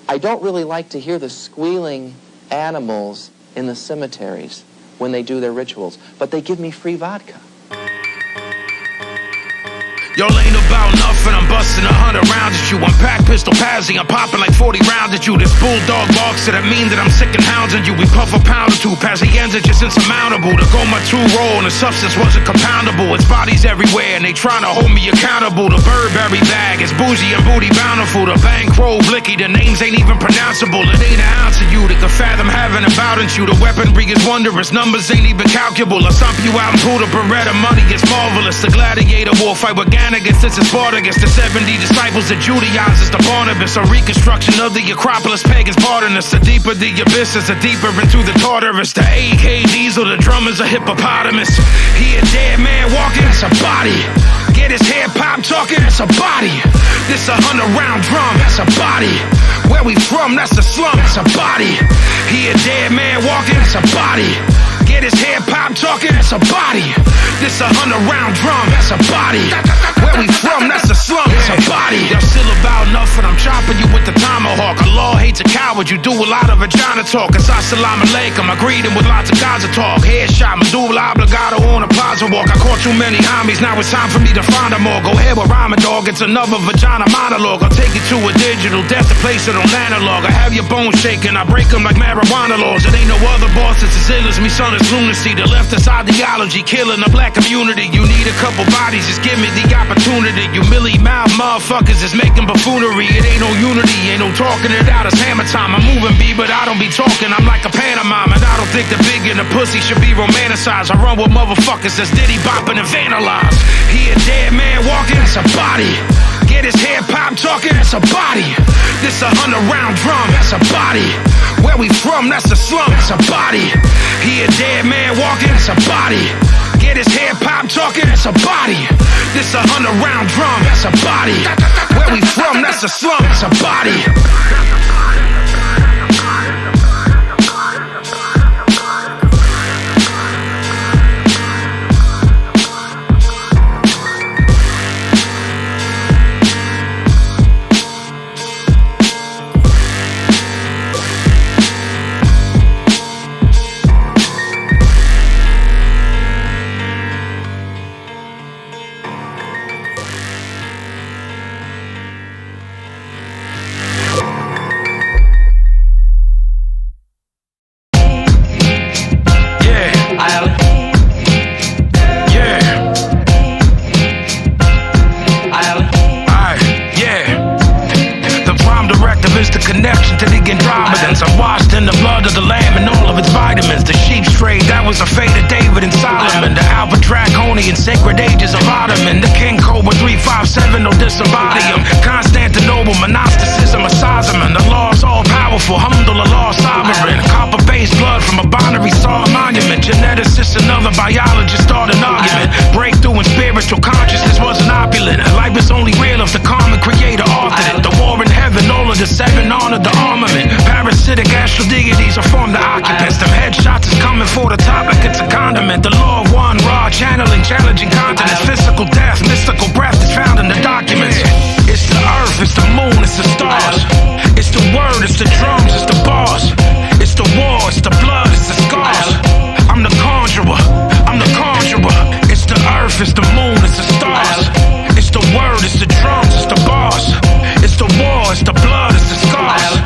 I don't really like to hear the squealing animals in the cemeteries when they do their rituals, but they give me free vodka. Y'all ain't about nothing, I'm busting 100 rounds at you. I'm pack pistol Pazzy, I'm popping like 40 rounds at you. This bulldog box that mean that I'm sick and hounds on you. We puff a pound or two, Pazienza just insurmountable. To go my true role and the substance wasn't compoundable. It's bodies everywhere and they trying to hold me accountable. The Burberry bag is bougie and booty bountiful. The bankroll blicky, the names ain't even pronounceable. It ain't an ounce of you that can fathom having a bout at you. The weaponry is wondrous, numbers ain't even calculable. I stomp you out and pull the Beretta, money is marvelous. The gladiator war fight with against this is Spartacus, the 70 disciples, the Judaizers, the Barnabas, a reconstruction of the Acropolis, pagans pardon us. The deeper the abyss is, the deeper into the Tartarus. The AK Diesel, the drummers, a hippopotamus. He a dead man walking, it's a body. Get his hair pop talking, it's a body. This 100-round drum, it's a body. Where we from, that's the slum, it's a body. He a dead man walking, it's a body. Get his hair pop talking, it's a body. This 100-round drum, that's a body. Where we from, that's the slum, it's a body. Y'all still about nothing, I'm chopping you with the tomahawk. Allah hates a coward, you do a lot of vagina talk. It's assalamu alaikum, I greet him with lots of Gaza talk. Headshot, medulla oblongata on a plaza walk. I caught too many homies, now it's time for me to find them all. Go ahead with rhyming dog, it's another vagina monologue. I'll take you to a digital, death to place it on analog. I have your bones shaking, I break them like marijuana laws. It ain't no other boss that's as ill as me, son, it's lunacy. The leftist ideology, killing the black community. You need a couple bodies, just give me the opportunity. You mealy-mouthed motherfuckers is making buffoonery. It ain't no unity, ain't no talking it out, it's hammer time. I'm moving B, but I don't be talking, I'm like a pantomime. And I don't think the big and the pussy should be romanticized. I run with motherfuckers that's Diddy bopping and vandalized. He a dead man walking, it's a body. Get his hair pop talking, it's a body. This 100-round drum, that's a body. Where we from, that's the slum, it's a body. He a dead man walking, it's a body. Get his hair pop talking, it's a body. This 100-round drum, that's a body. Where we from, that's the slum, it's a body. Sacred ages of Ottoman, the King Cobra 357, no disembody him. Constantinople, monasticism, Asazaman, the law's all powerful, alhamdulillah, sovereign. Copper-based blood from a binary star monument. Geneticists and other biologists start an argument. Breakthrough in spiritual consciousness wasn't opulent. Life is only real if the common creator authored it. The war in heaven, all of the seven honored the armament. Parasitic astral deities are formed the occupants. Them headshots is coming for the top like it's a condiment. The law of one, raw channeling, challenging continents. Physical death, mystical breath is found in the documents. It's the earth, it's the moon, it's the stars. It's the word, it's the drums, it's the bars. It's the war, it's the blood, it's the scars. I'm the conjurer, I'm the conjurer. It's the earth, it's the moon, it's the stars. It's the word, it's the drums, it's the bars. It's the war, it's the blood, it's the scars.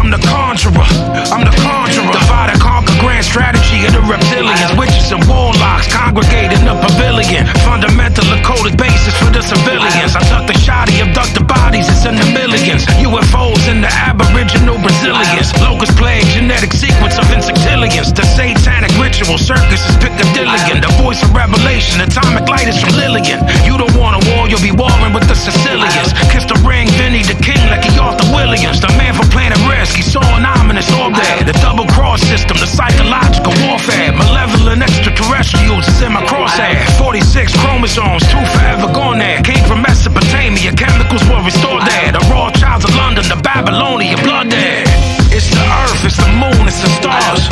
I'm the conjurer, I'm the conjurer. Divide and conquer, grand strategy of the reptilians. Witches and warlocks congregate in the pavilion. Fundamental coded basis for the civilians. I tuck the shoddy, abduct the bodies, it's in the millions. UFOs in the aboriginal Brazilians. Locust plague, genetic sequence of insectillions. The satanic ritual circus is Piccadillian. The voice of revelation, atomic light is from Lillian. You don't want a war, you'll be warring with the Sicilians. Kiss the ring, Vinnie the king like he Arthur Williams. The man from Planet Risk, he saw an ominous orb there. The double cross system, the psychological warfare. Malevolent extraterrestrials is in my crosshair. 46 chromosomes, 2 forever gone there. Came from Mesopotamia, chemicals were restored there. The Rothschilds of London, the Babylonian blood there. It's the earth, it's the moon, it's the stars.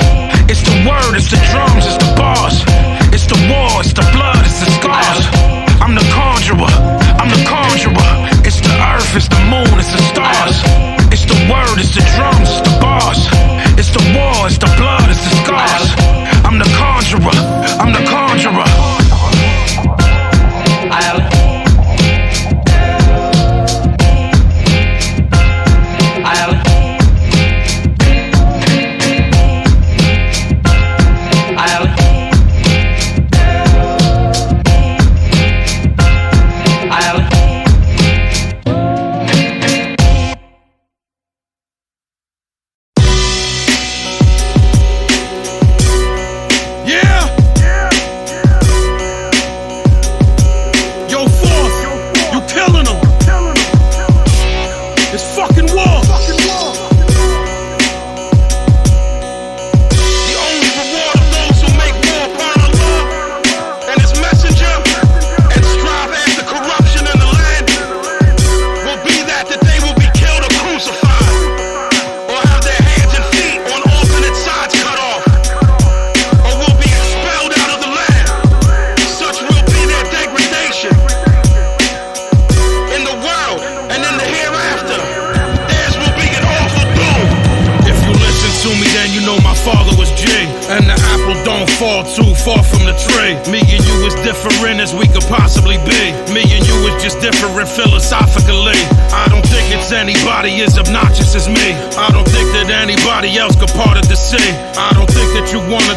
It's the word, it's the drums, it's the bars. It's the war, it's the blood, it's the scars. I'm the conjurer, I'm the conjurer. It's the earth, it's the moon, it's the stars. It's the word, it's the drums, it's the bars. It's the war, it's the blood, it's the scars. I'm the conjurer, I'm the conjurer.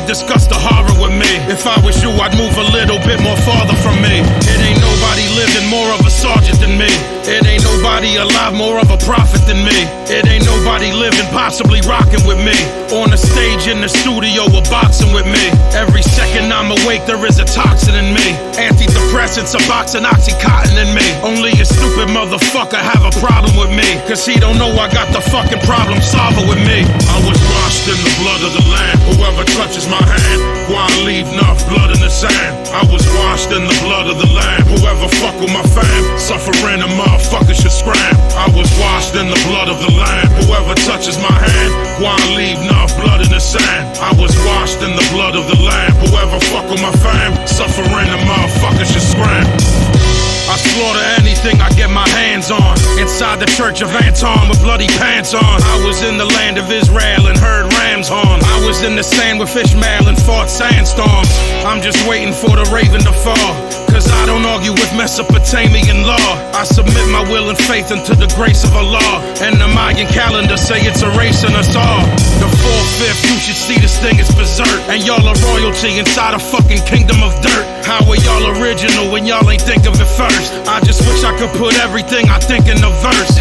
Discuss the horror with me. If I was you, I'd move a little bit more farther from me. It ain't nobody living more of a sergeant than me. It ain't nobody alive more of a prophet than me. It ain't nobody living, possibly rocking with me. On the stage, in the studio, or boxing with me. Every second I'm awake, there is a toxin in me. Antidepressants, a box and Oxycontin in me. Only a stupid motherfucker have a problem with me, cause he don't know I got the fucking problem solver with me. I was washed in the blood of the Lamb. Whoever touches my hand, go and leave enough blood in the sand. I was washed in the blood of the Lamb. Whoever fuck with my fam, suffering a motherfucker should scram. I was washed in the blood of the Lamb. Whoever touches my hand, go and leave enough blood in the sand. I was washed in the blood of the Lamb. Whoever fuck with my fam, suffering a motherfucker should scram. I slaughter anything I get my hands on. Inside the church of Anton with bloody pants on. I was in the land of Israel and heard rams horn. I was in the sand with Ishmael and fought sandstorms. I'm just waiting for the raven to fall, cause I don't argue with Mesopotamian law. I submit my will and faith unto the grace of Allah. And the Mayan calendar say it's erasing us all. The 4/5, you should see this thing is berserk. And y'all are royalty inside a fucking kingdom of dirt. How are y'all original when y'all ain't think of it first? I just wish I could put everything I think in a verse.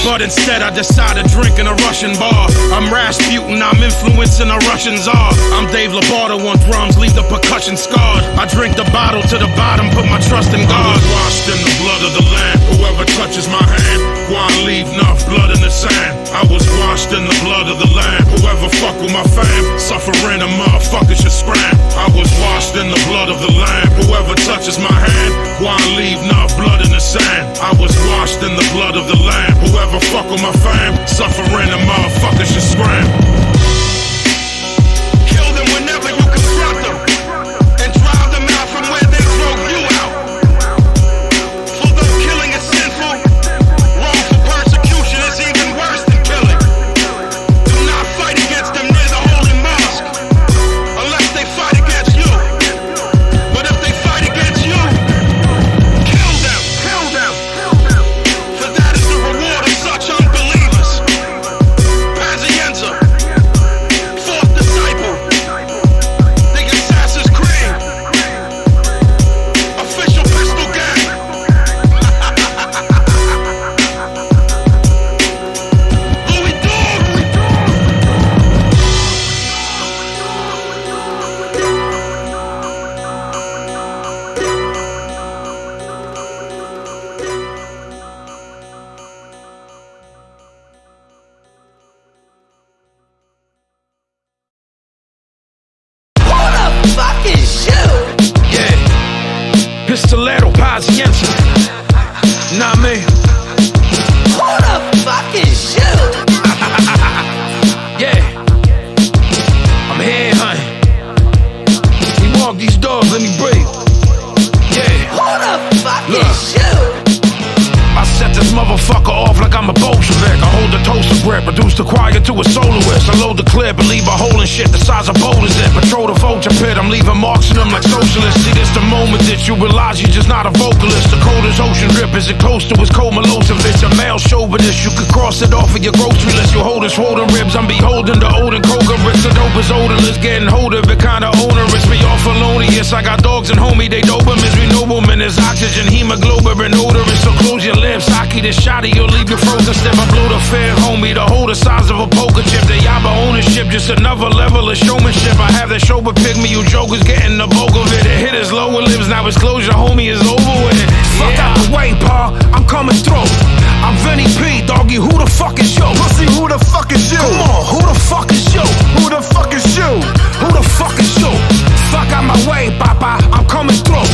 But instead I decided to drink in a Russian bar. I'm Rasputin, I'm influencing a Russian czar. I'm Dave Lovato on drums, leave the percussion scarred. I drink the bottle to the bottom, put my trust in God. I was washed in the blood of the Lamb. Whoever touches my hand, go and leave enough blood in the sand. I was washed in the blood of the Lamb. Whoever fuck with my fam, suffering a motherfucker should scram. I was washed in the blood of the Lamb. Whoever touches my hand, go and leave enough blood in the sand. I was washed in the blood of the Lamb. Whoever fuck with my fam, suffering a motherfucker should scram. Kill them whenever you confront them, and drive them out from where they drove you out. For though killing is sinful, wrongful persecution is even worse than killing. Do not fight against them near the holy mosque, unless they fight against you. But if they fight against you, kill them, kill them. For that is the reward of such unbelievers. Pazienza, fourth disciple, the Assassin's Creed, official pistol gang. Louis Dog. Fucking shoot! Yeah, Pistolero Pazienza. Nah, me. Who the fucking shoot? Yeah, I'm here, honey. We walk these dogs, let me breathe. Yeah, Who the fucking Look. shoot? I set this motherfucker off like I'm a Bolshevik. I hold the toaster grip, reduce the choir to a soloist. I load the clip and leave a hole in shit the size of boulders in. Patrol the vulture pit, I'm leaving marks in them like socialists. See, this the moment that you realize you're just not a vocalist. The coldest ocean drip is it close to his cold Milosevic. A male chauvinist, you could cross it off of your grocery list. You hold his swollen ribs, I'm beholden to Odin Kroger. It's the dope is odorless, getting hold of it kinda onerous. Me all felonious, I got dogs and homie, they Dobermans. We noblemen, there's oxygen, hemoglobin, and odorous. So close your lips, hockey this shotty, you'll leave your frozen stiff. I blow the fair homie, the hole the size of a poker chip. The Yaba ownership, just another level of showmanship. I have that show but pygmy, you jokers getting the bulk of it. It hit his lower lips, now his closure, homie, is over with it. Fuck out the way, pa, I'm coming through. I'm Vinnie P, doggy, who the fuck is you? Pussy, who the fuck is you? Come on, who the fuck is you? Who the fuck is you? Who the fuck is you? Fuck out my way, papa, I'm coming through.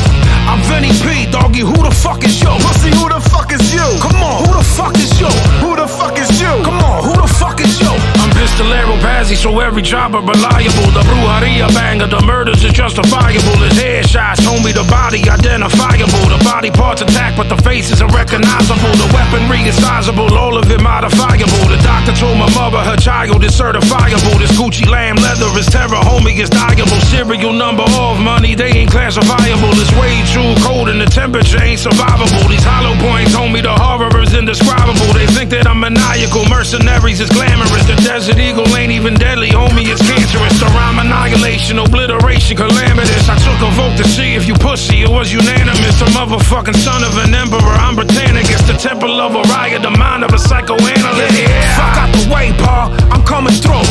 I'm Vinnie P, doggy, who the fuck is you? Pussy, who the fuck is you? Come on, who the fuck is you? Who the fuck is you? Come on, who the fuck is you? I'm Pistolero Pazzi, so every jobber reliable. The brujeria banger, the murders is justifiable. His headshots, homie, the body identifiable. The body parts attack, but the face is unrecognizable. The weaponry is sizable, all of it modifiable. The doctor told my mother her child is certifiable. This Gucci lamb leather is terror, homie, is diable. Serial number of money, they ain't classifiable. It's way too cold and the temperature ain't survivable. These hollow points, homie, the horror is indescribable. They think that I'm maniacal, mercenaries is glamorous. The Desert Eagle ain't even deadly, homie, it's cancerous. The rhyme annihilation, obliteration, calamitous. I took a vote to see if you pussy, it was unanimous. The motherfucking son of an emperor, I'm Britannic. It's the temple of Orion, the mind of a psychoanalyst. Yeah. Fuck out the way, pa, I'm coming through.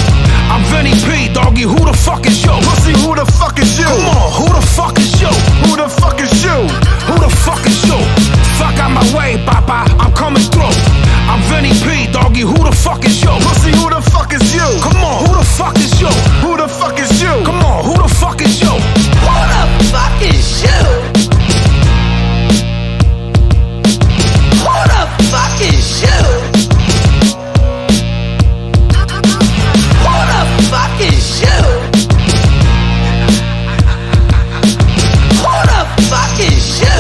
I'm Vinnie P, doggy, who the fuck is you? Pussy, who the fuck is you? Come on, who the fuck is you? Who the fuck is you? Who the fuck is you? Fuck out my way, papa, I'm coming through. I'm Vinnie P, doggy, who the fuck is you? Pussy, who the fuck is you? Come on, who the fuck is you? Who the fuck is you? Come on, who the fuck is you? Who the fuck is you? Who the fuck is you? Who the fuck is you? Who the fuck is you?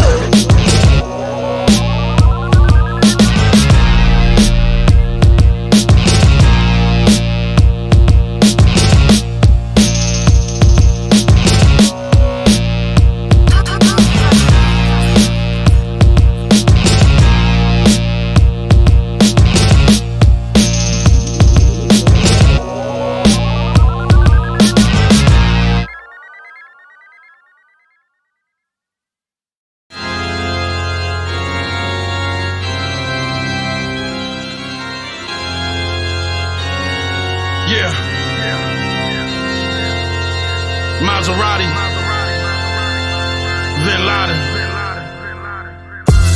Maserati, Bin Laden.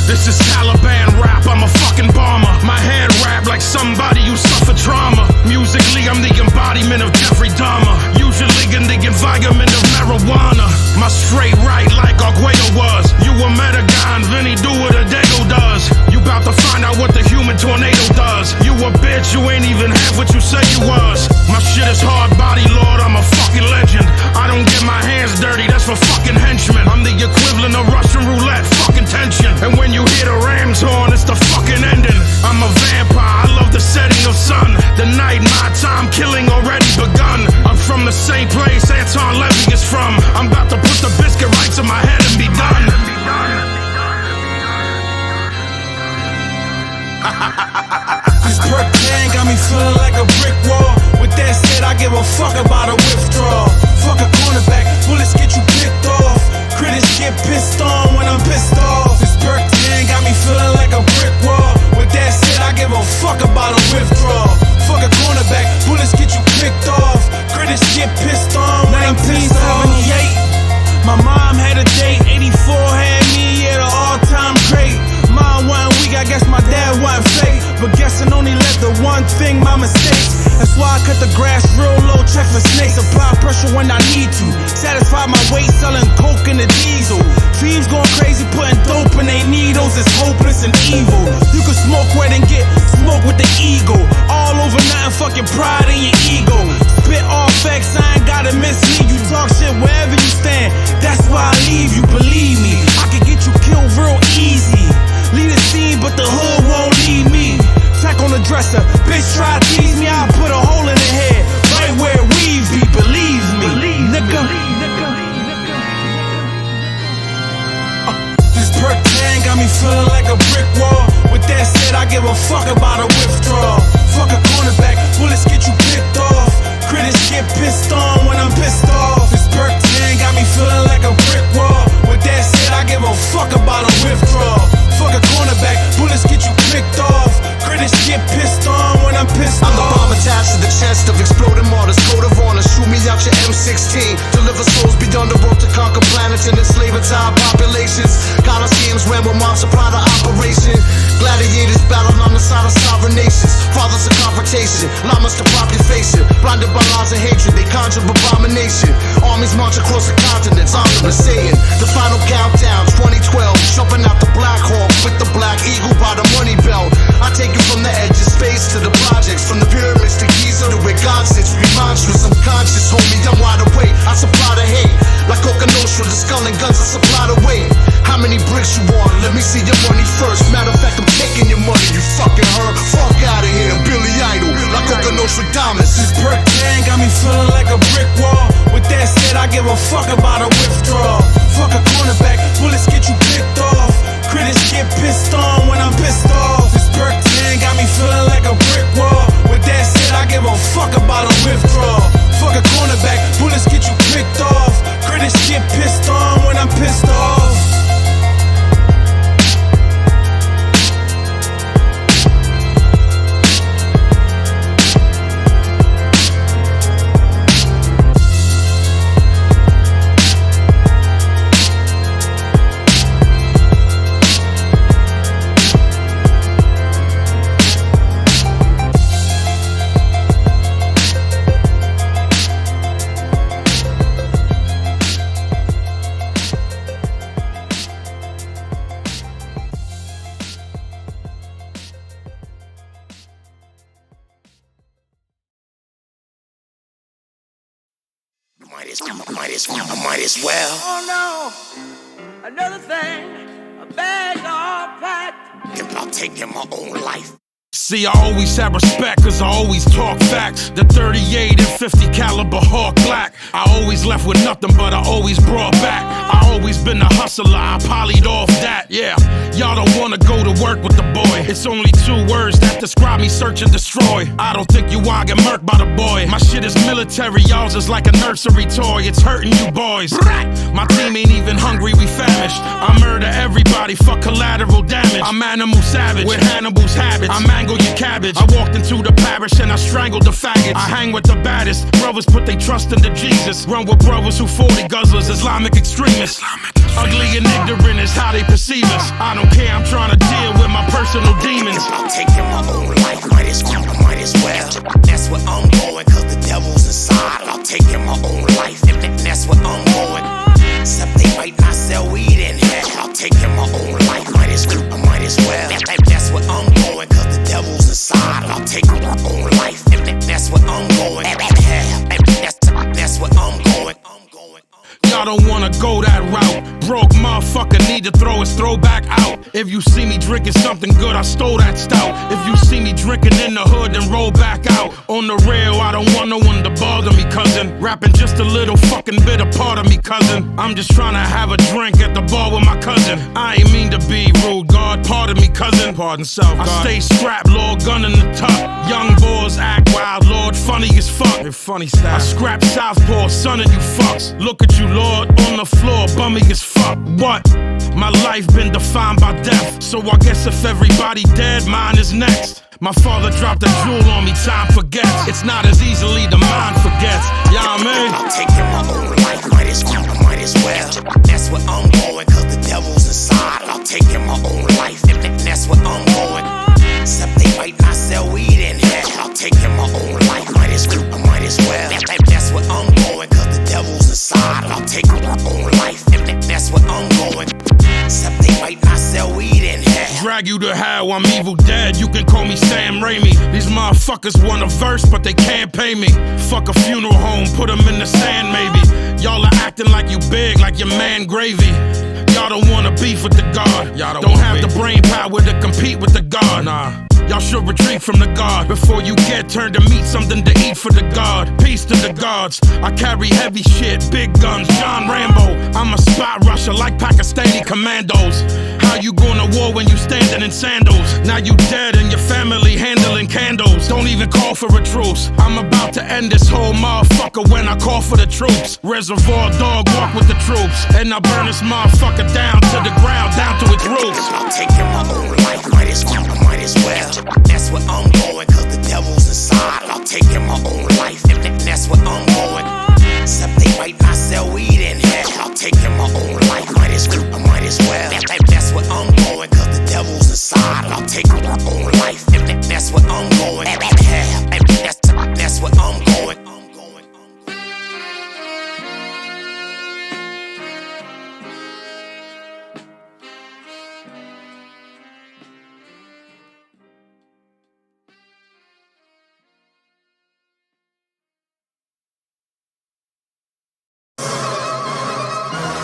This is Taliban rap, I'm a fucking bomber. My hand wrapped like somebody who suffered trauma. Musically, I'm the embodiment of Jeffrey Dahmer. Usually in the environment of marijuana. My straight right like Arguello was. You a Metagon, Vinny do what a Dago does. You bout to find out what the human tornado does. You a bitch, you ain't even half what you say you was. My shit is hard body, Lord, I'm a fucking legend. I don't get my hands dirty, that's for fucking henchmen. I'm the equivalent of Russian roulette, fucking tension. And when you hear the Rams horn, it's the fucking ending. I'm a vampire, I love the setting of sun. The night, my time killing already begun. I'm from the same place Anton Levy is from. I'm about to put the biscuit right to my head and be done. This perk can got me feeling like a brick wall. With that said, I give a fuck about a withdrawal. Fuck a cornerback, bullets get you picked off. Critics get pissed on when I'm pissed off. This perk can got me feeling like a brick wall. With that said, I give a fuck about a withdrawal. Fuck a cornerback, bullets get you picked off. Critics get pissed on when I'm pissed off. 1978, my mom had a date. 84 had me at an all-time great. Mine wasn't weak, I guess my dad wasn't fake. But guessing only led to one thing, my mistakes. That's why I cut the grass real low, check for snakes. Apply pressure when I need to. Satisfy my weight, selling coke in the diesel. Fiends going crazy, putting dope in they needles. It's hopeless and evil. You can smoke wet and get smoke with the ego. All over nothing, fucking pride in your ego. Spit all facts, I ain't gotta mislead you. Talk shit wherever you stand, that's why I leave you. Believe me, I can get you killed real easy. Lead a scene, but the hood won't leave me. Tack on the dresser. Bitch try to tease me, I'll put a hole in her head. Right where it weave be, believe me, nigga. This perk tan got me feeling like a brick wall. With that said, I give a fuck about a withdrawal. Fuck a cornerback, bullets get you picked off. Critics get pissed on when I'm pissed off. This perk tan got me feeling like a brick wall. With that said, I give a fuck about a withdrawal. Fuck a cornerback, bullets get you picked off. Critics get pissed on when I'm pissed off. I'm the bomb attached to the chest of exploding martyrs. Code of honor, shoot me out your M16. Deliver souls beyond the road to conquer planets and enslave entire populations. Coliseums ran with mob supply to operation. Gladiators battled on the side of sovereign nations. Fathers of confrontation, llamas to prop your facing. Blinded by lies and hatred, they conjure abomination. Armies march across the continents, honor and Satan. The final countdown, 2012. Jumping out the Black Hawk with the Black Eagle by the money belt. I take you from the edge of space to the projects, from the pyramids to Giza to where God sits. Remonstrance, I'm conscious, homie, I'm wide awake. I supply the hate, like Coca Nostra, the skull and guns, I supply the weight. How many bricks you want? Let me see your money first. Matter of fact, I'm taking your money, you fucking heard. Fuck out of here, Billy Idol, like Coca Nostra Damas. This perk tan got me feeling like a brick wall. With that said, I give a fuck about a withdrawal. Fuck a cornerback, bullets get you picked off. Critics get pissed on when I'm pissed off. This perk tan got me feeling like a brick wall. With that said, I give a fuck about a withdrawal. Fuck a cornerback, bullets get you picked off. Critics get pissed on when I'm pissed off. Might as well. Oh no, another thing, a bag all packed. About taking my own life. See, I always have respect, cause I always talk facts. The 38 and 50 caliber Hawk Black. I always left with nothing, but I always brought back. I always been a hustler, I polyed off that, yeah. Y'all don't wanna go to work with the boy. It's only 2 words that describe me, search and destroy. I don't think you all get murked by the boy. My shit is military, y'all's is like a nursery toy. It's hurting you boys. My team ain't even hungry, we famished. I murder everybody, fuck collateral damage. I'm animal savage, with Hannibal's habits. I mangle your cabbage. I walked into the parish and I strangled the faggots. I hang with the baddest. Brothers put their trust into Jesus. Run with brothers who 40 guzzlers, Islamic extremists. Ugly and ignorant is how they perceive us. I don't care, I'm trying to deal with my personal demons. I'm taking my own life, might as well. That's what I'm going, cause the devil's inside. I'm taking my own life, that's what I'm going. Except they might not sell weed in here. I'm taking my own life, might as well. That's what I'm going, cause the devil's inside. I'm taking my own life, that's what I'm going. That's what I'm going. Y'all don't wanna go that route. Broke motherfucker need to throw his throwback out. If you see me drinking something good, I stole that stout. If you see me drinking in the hood, then roll back out. On the rail, I don't want no one to bother me, cousin. Rapping just a little fucking bit of part of me, cousin. I'm just trying to have a drink at the bar with my cousin. I ain't mean to be rude, God, pardon me, cousin. Pardon self, God. I stay strapped, Lord, gun in the tuck. Young boys act wild, Lord, funny as fuck. You're funny style. I scrap Southpaw, son of you fucks. Look at you, Lord, on the floor, bummy as fuck. What? My life been defined by death, so I guess if everybody dead, mine is next. My father dropped a jewel on me, time forgets. It's not as easily the mind forgets. Yeah, I mean, I'm taking my own life, might as well. That's what I'm going, cause the devil's inside. I'm taking my own life, that's what I'm going. Except they might not sell weed in here. I'm taking my own life, might as well. That's what I'm going, cause the devil's inside. I'm taking my own life, that's what I'm going. Except they might not sell weed in here. Drag you to hell, I'm evil dead. You can call me Sam Raimi. These motherfuckers want a verse, but they can't pay me. Fuck a funeral home, put them in the sand maybe. Y'all are acting like you big, like your man Gravy. Y'all don't wanna beef with the God. Y'all don't have the brain power to compete with the God. Nah. Y'all should retreat from the guard before you get turned to meat, something to eat for the god. Peace to the gods. I carry heavy shit, big guns, John Rambo. I'm a spot rusher like Pakistani commandos. How you going to war when you standing in sandals? Now you dead and your family handling candles. Don't even call for a truce. I'm about to end this whole motherfucker when I call for the troops. Reservoir dog, walk with the troops, and I burn this motherfucker down to the ground, down to its roots. I'm taking my own life, might as well. That's what I'm going, cause the devil's inside. I'm taking my own life, and that's what I'm going. Except they might not sell weed in here. I'm taking my own life, might as well. That's what I'm going, cause the devil's inside. I'm taking my own life, and that's what I'm going. That's what I'm going.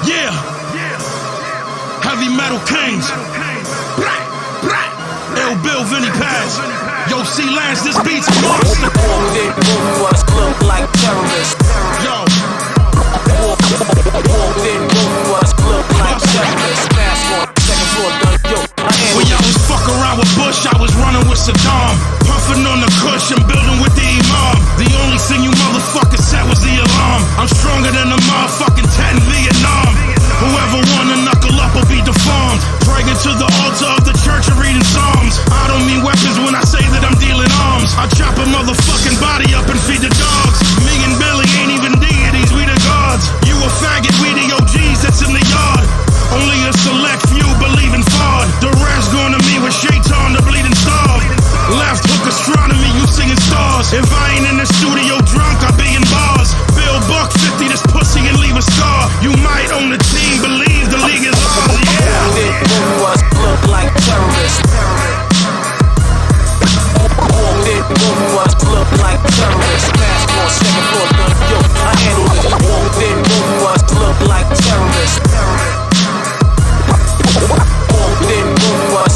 Yeah, heavy metal kings. Ill Bill, Vinnie Paz. Yo, C Lance, this beat's a monster. Look like terrorists. Yo. Look like terrorists. Fast one, second floor done. Yo, when y'all was fuck around with Bush, I was running with Saddam. Puffing on the kush and building with the Imam. The only thing you motherfuckers said was the alarm. I'm stronger than a motherfucking 10 Vietnam. Whoever wanna knuckle up will be deformed. Praying to the altar of the church and reading psalms. I don't mean weapons when I say that I'm dealing arms. I chop a motherfucking body up and feed the dogs. Me and Billy ain't even deities, we the gods. You a faggot, we the OGs that's in the yard. Only a select few believe in fraud. The rest going to me with Shaitan, the bleeding starve. Left hook astronomy, you singing stars. If I ain't in the studio drunk, I be in bars. Bill Buck 50 this pussy and leave a scar. You might own the team, believe the league is ours, yeah. Look like terrorists. Look like terrorists. Fast one, second floor done. Yo, I handle it. Look like terrorists.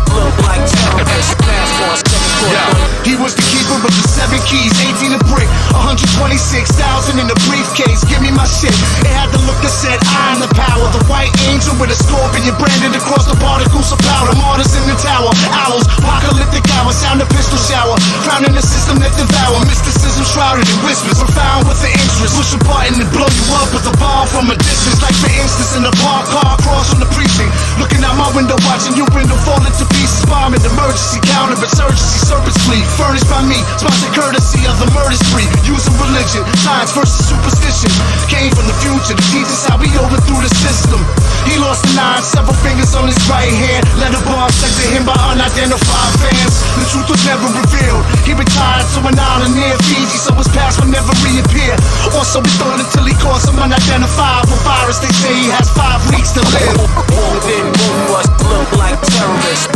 Look like terrorists. Fast one, second floor done. He was the keeper of the 7 keys, 18 a brick, 126,000 in the briefcase. Give me my shit. It had the look that said, I am the power. The white angel with a scorpion branded across the particles of powder. Martyrs in the tower, owls, apocalyptic hour, sound of pistol shower. Crowning the system that devour. Mysticism shrouded in whispers, profound with the interest. Push a button and blow you up with a bomb from a distance. Like for instance in the park car across from the precinct. Looking out my window, watching your window fall into pieces. Bombing emergency, counterinsurgency, serpents fleet. Furnished by me, sponsored courtesy of the murder spree. Using religion, science versus superstition. Came from the future to teach us how we overthrew the system. He lost the 9, several fingers on his right hand. Let a bomb sent to him by unidentified fans. The truth was never revealed. He retired to an island near Fiji, so his past would never reappear. Also we thought until he caused some unidentifiable virus. They say he has 5 weeks to live. Look like terrorists.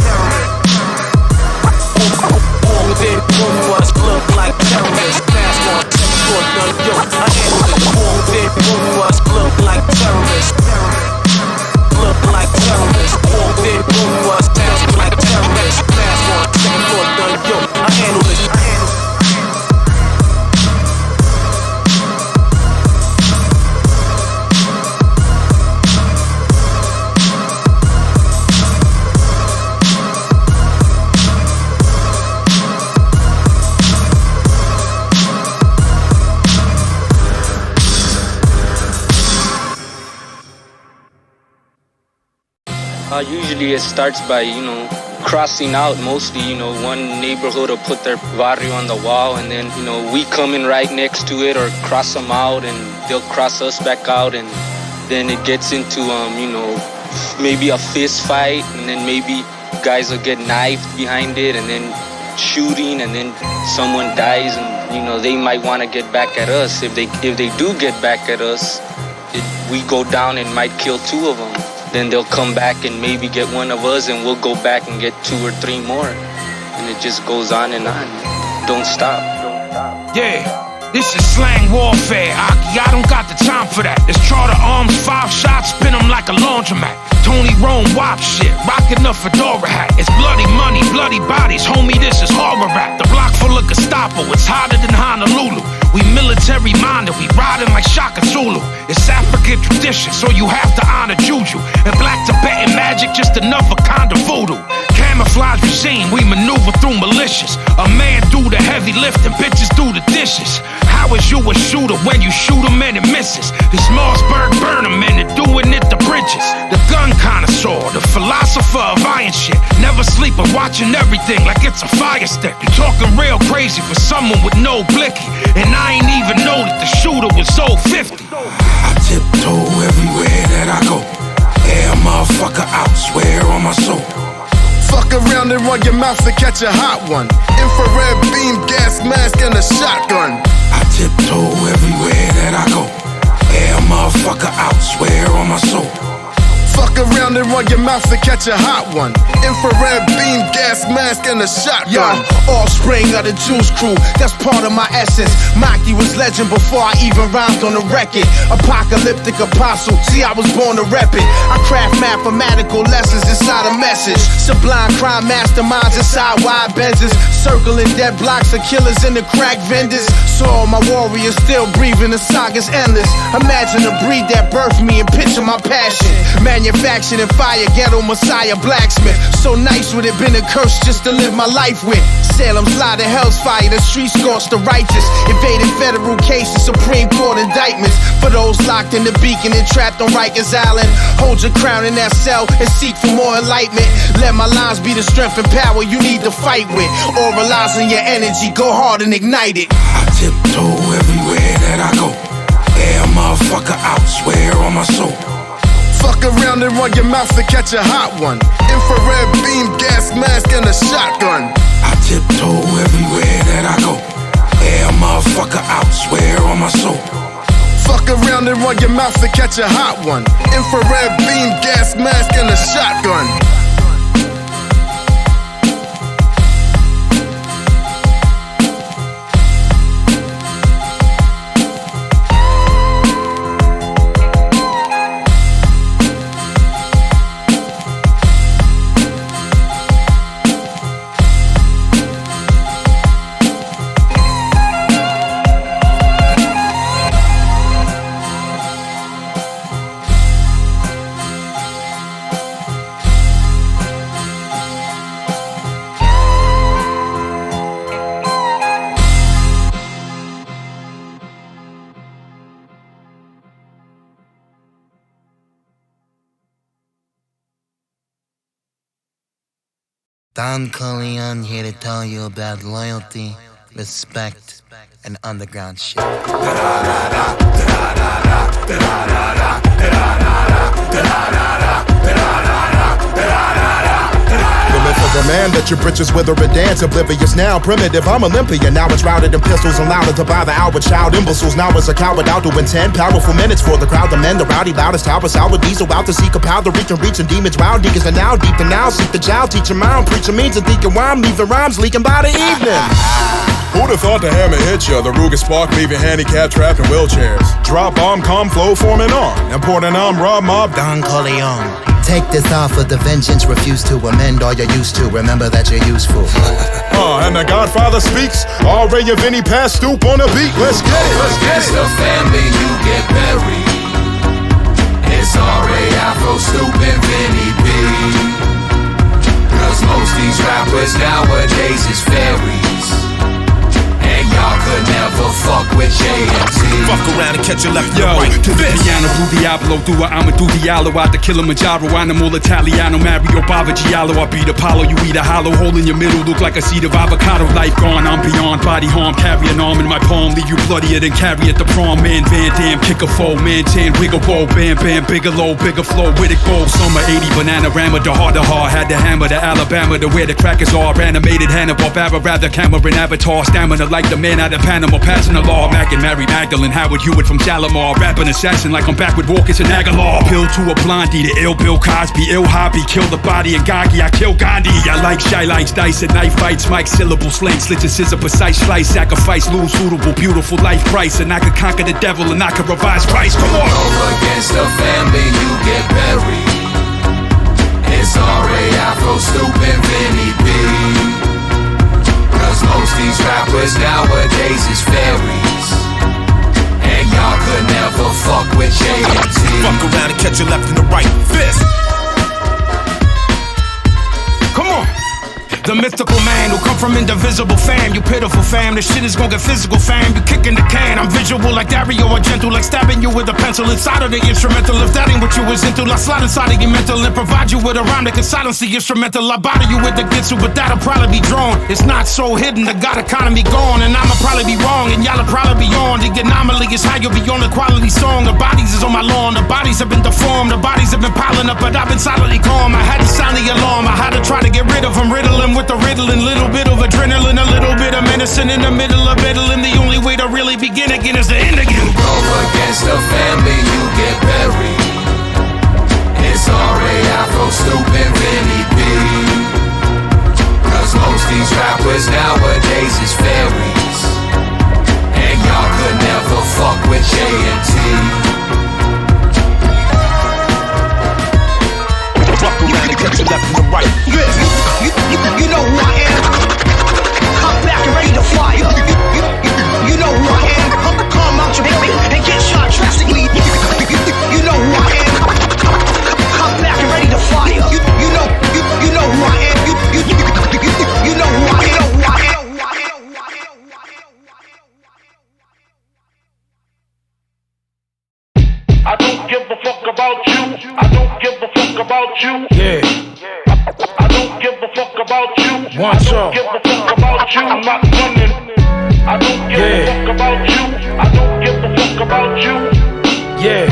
Look like terrorists. Fast one, second floor done. Yo, I handle it. Look like terrorists. Look like terrorists. Sound like terrorists. Fast one, second floor done. Yo, I handle it. Usually it starts by, crossing out mostly, one neighborhood will put their barrio on the wall and then, we come in right next to it or cross them out and they'll cross us back out and then it gets into, maybe a fist fight and then maybe guys will get knifed behind it and then shooting and then someone dies and, they might want to get back at us. If they do get back at us, we go down and might kill 2 of them. Then they'll come back and maybe get 1 of us and we'll go back and get 2 or 3 more. And it just goes on and on. Don't stop. Yeah. This is slang warfare, Aki, I don't got the time for that. It's Charter Arms, 5 shots, spin them like a laundromat. Tony Rome, WAP shit, rockin' a fedora hat. It's bloody money, bloody bodies, homie, this is horror rap. The block full of Gestapo, it's hotter than Honolulu. We military minded, we riding like Shaka Zulu. It's African tradition, so you have to honor Juju. And black Tibetan magic, just another kind of voodoo. Camouflage regime, we maneuver through malicious. A man do the heavy lifting, bitches do the dishes. How is you a shooter when you shoot him and it misses? This Mossberg burn him and they're doing it to bridges. The gun connoisseur, the philosopher of iron shit. Never sleeping, watching everything like it's a fire stick. You talking real crazy for someone with no blicky. And I ain't even know that the shooter was 050. I tiptoe everywhere that I go. Yeah, motherfucker, I swear on my soul. Fuck around and run your mouth to catch a hot one. Infrared beam, gas mask, and a shotgun. I tiptoe everywhere that I go. Yeah, motherfucker, I swear on my soul. Fuck around and run your mouth to catch a hot one. Infrared beam, gas mask, and a shotgun. Offspring of the Juice Crew, that's part of my essence. Maki was legend before I even rhymed on the record. Apocalyptic apostle, see I was born to rep it. I craft mathematical lessons inside a message. Sublime crime masterminds inside wide Benzes. Circling dead blocks of killers and the crack vendors. Saw my warriors still breathing, the saga's endless. Imagine a breed that birthed me and picture my passion. Manufactured in fire, ghetto messiah, blacksmith. So nice would it been a curse just to live my life with. Salem's lie to hell's fire, the streets scorched the righteous. Invaded federal cases, Supreme Court indictments. For those locked in the beacon and trapped on Rikers Island. Hold your crown in that cell and seek for more enlightenment. Let my lines be the strength and power you need to fight with. Oralizing your energy, go hard and ignite it. I tiptoe everywhere that I go. Yeah, motherfucker, I swear on my soul. Fuck around and run your mouth to catch a hot one. Infrared beam, gas mask, and a shotgun. I tiptoe everywhere that I go. Yeah, motherfucker, I swear on my soul. Fuck around and run your mouth to catch a hot one. Infrared beam, gas mask, and a shotgun. Don Corleone here to tell you about loyalty, respect, and underground shit. For the man that your britches wither and dance, oblivious now, primitive, I'm Olympian. Now it's routed in pistols and louder to buy the hour child imbeciles. Now it's a coward out doing 10 powerful minutes for the crowd. The men, the rowdy, loudest tower, sour diesel out to seek a powder, reaching demons, wild deacons, and now deep to now seek the child, teach him out, preaching means and thinking why I'm leaving rhymes leaking by the evening. Who'd have thought the hammer hit ya? The Ruger spark leaving handicapped trapped in wheelchairs. Drop bomb, calm flow forming on. Important arm, rob mob, Don Corleone. Take this offer, the vengeance refuse to amend all you're used to. Remember that you're useful. And the Godfather speaks. Already a Vinnie Paz stoop on the beat. Let's get it. Let's get it. It's the family you get buried. It's AFRO, stupid Vinnie P. Cause most these rappers nowadays is fairies. And y'all could never fuck with JMT. Fuck around and catch a left or right. Kill the piano, do Diablo, do a Amadou Diallo out the Kilimanjaro, animal Italiano, Mario Bava Giallo. I beat Apollo, you eat a hollow hole in your middle, look like a seed of avocado. Life gone, I'm beyond body harm, carry an arm in my palm, leave you bloodier than carry at the prom. Man, Van Dam, kick a foe, man, Chan, wiggle bowl, bam, bam, Bigelow, bigger flow, with it gold. Summer 80, banana rammer, the hard, had the hammer, the Alabama, the where the crackers are, animated Hannibal, Barra, rather Cameron, Avatar, stamina like the man out of Panama, passing the law, Mac and Mary Magdalene, Howard Hewitt from Shalimar, rapping assassin like I'm back with Walkers and Aguilar. Pill to a blondie, the ill Bill Cosby, ill hobby, kill the body and Gaggy, I kill Gandhi. I like shy lights, dice and knife fights, mic syllables, slang, slitches, scissor, precise slice, sacrifice, lose suitable, beautiful life price, and I could conquer the devil and I could revise Christ. Come on. Go against the family, you get buried. It's AFRO, stupid Vinnie P. Cause most these rappers nowadays is fairies. And y'all could never fuck with JMT. Fuck around and catch you left in the right fist. Come on. The mythical man who come from indivisible fam. You pitiful fam, this shit is gonna get physical fam. You kicking the can, I'm visual like Dario Argento, like stabbing you with a pencil inside of the instrumental. If that ain't what you was into, I'll slide inside of your mental and provide you with a rhyme that can silence the instrumental. I bother you with the gitsu, but that'll probably be drawn. It's not so hidden, the God economy gone, and I'ma probably be wrong, and y'all'll probably be on. The anomaly is how you'll be on the quality song. The bodies is on my lawn, the bodies have been deformed, the bodies have been piling up, but I've been silently calm. I had to sound the alarm, I had to try to get rid of them, riddling with the riddling, little bit of adrenaline, a little bit of menacing in the middle of middling. The only way to really begin again is to end again. You go against the family, you get buried. It's AFRO, stupid Vinnie P. Cause most these rappers nowadays is fairies. And y'all could never fuck with JMT. Fuck around and catch you left in the right fist. You know who I am. Come back and ready to fire. You know who I am. Come out your baby and get shot drastically. You know who I am. Come back and ready to fire. You know who I am. You know who I am. I don't give a fuck about you. I don't give a fuck about you. Yeah. I don't give a fuck about you. One I don't give a fuck about you. I'm not running. I don't give a fuck about you. I don't give a fuck about you. Yeah.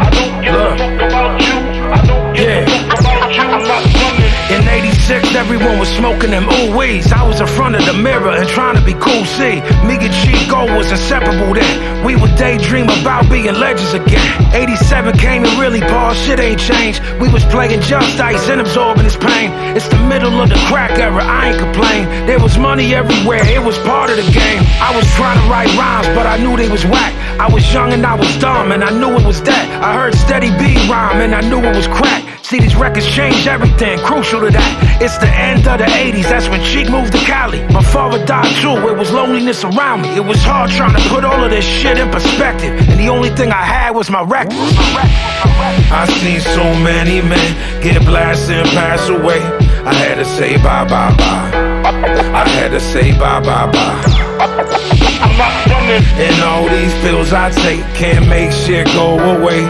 I don't give a fuck about you. I don't give a fuck about you. I'm not running. In 86, everyone was smoking them ooh-wees. I was in front of the mirror and trying to be cool, see. Me and Chico was inseparable then. We would daydream about being legends again. 87 came and really paused, shit ain't changed. We was playing just ice and absorbing his pain. It's the middle of the crack era, I ain't complain. There was money everywhere, it was part of the game. I was trying to write rhymes, but I knew they was whack. I was young and I was dumb, and I knew it was that. I heard Steady B rhyme, and I knew it was crack. See, these records changed everything, crucial to that. It's the end of the 80s, that's when Cheek moved to Cali. My father died too, it was loneliness around me. It was hard trying to put all of this shit in perspective, and the only thing I had was my records. I seen so many men get blasted and pass away. I had to say bye bye bye. I had to say bye bye bye. I'm not running. And all these pills I take can't make shit go away.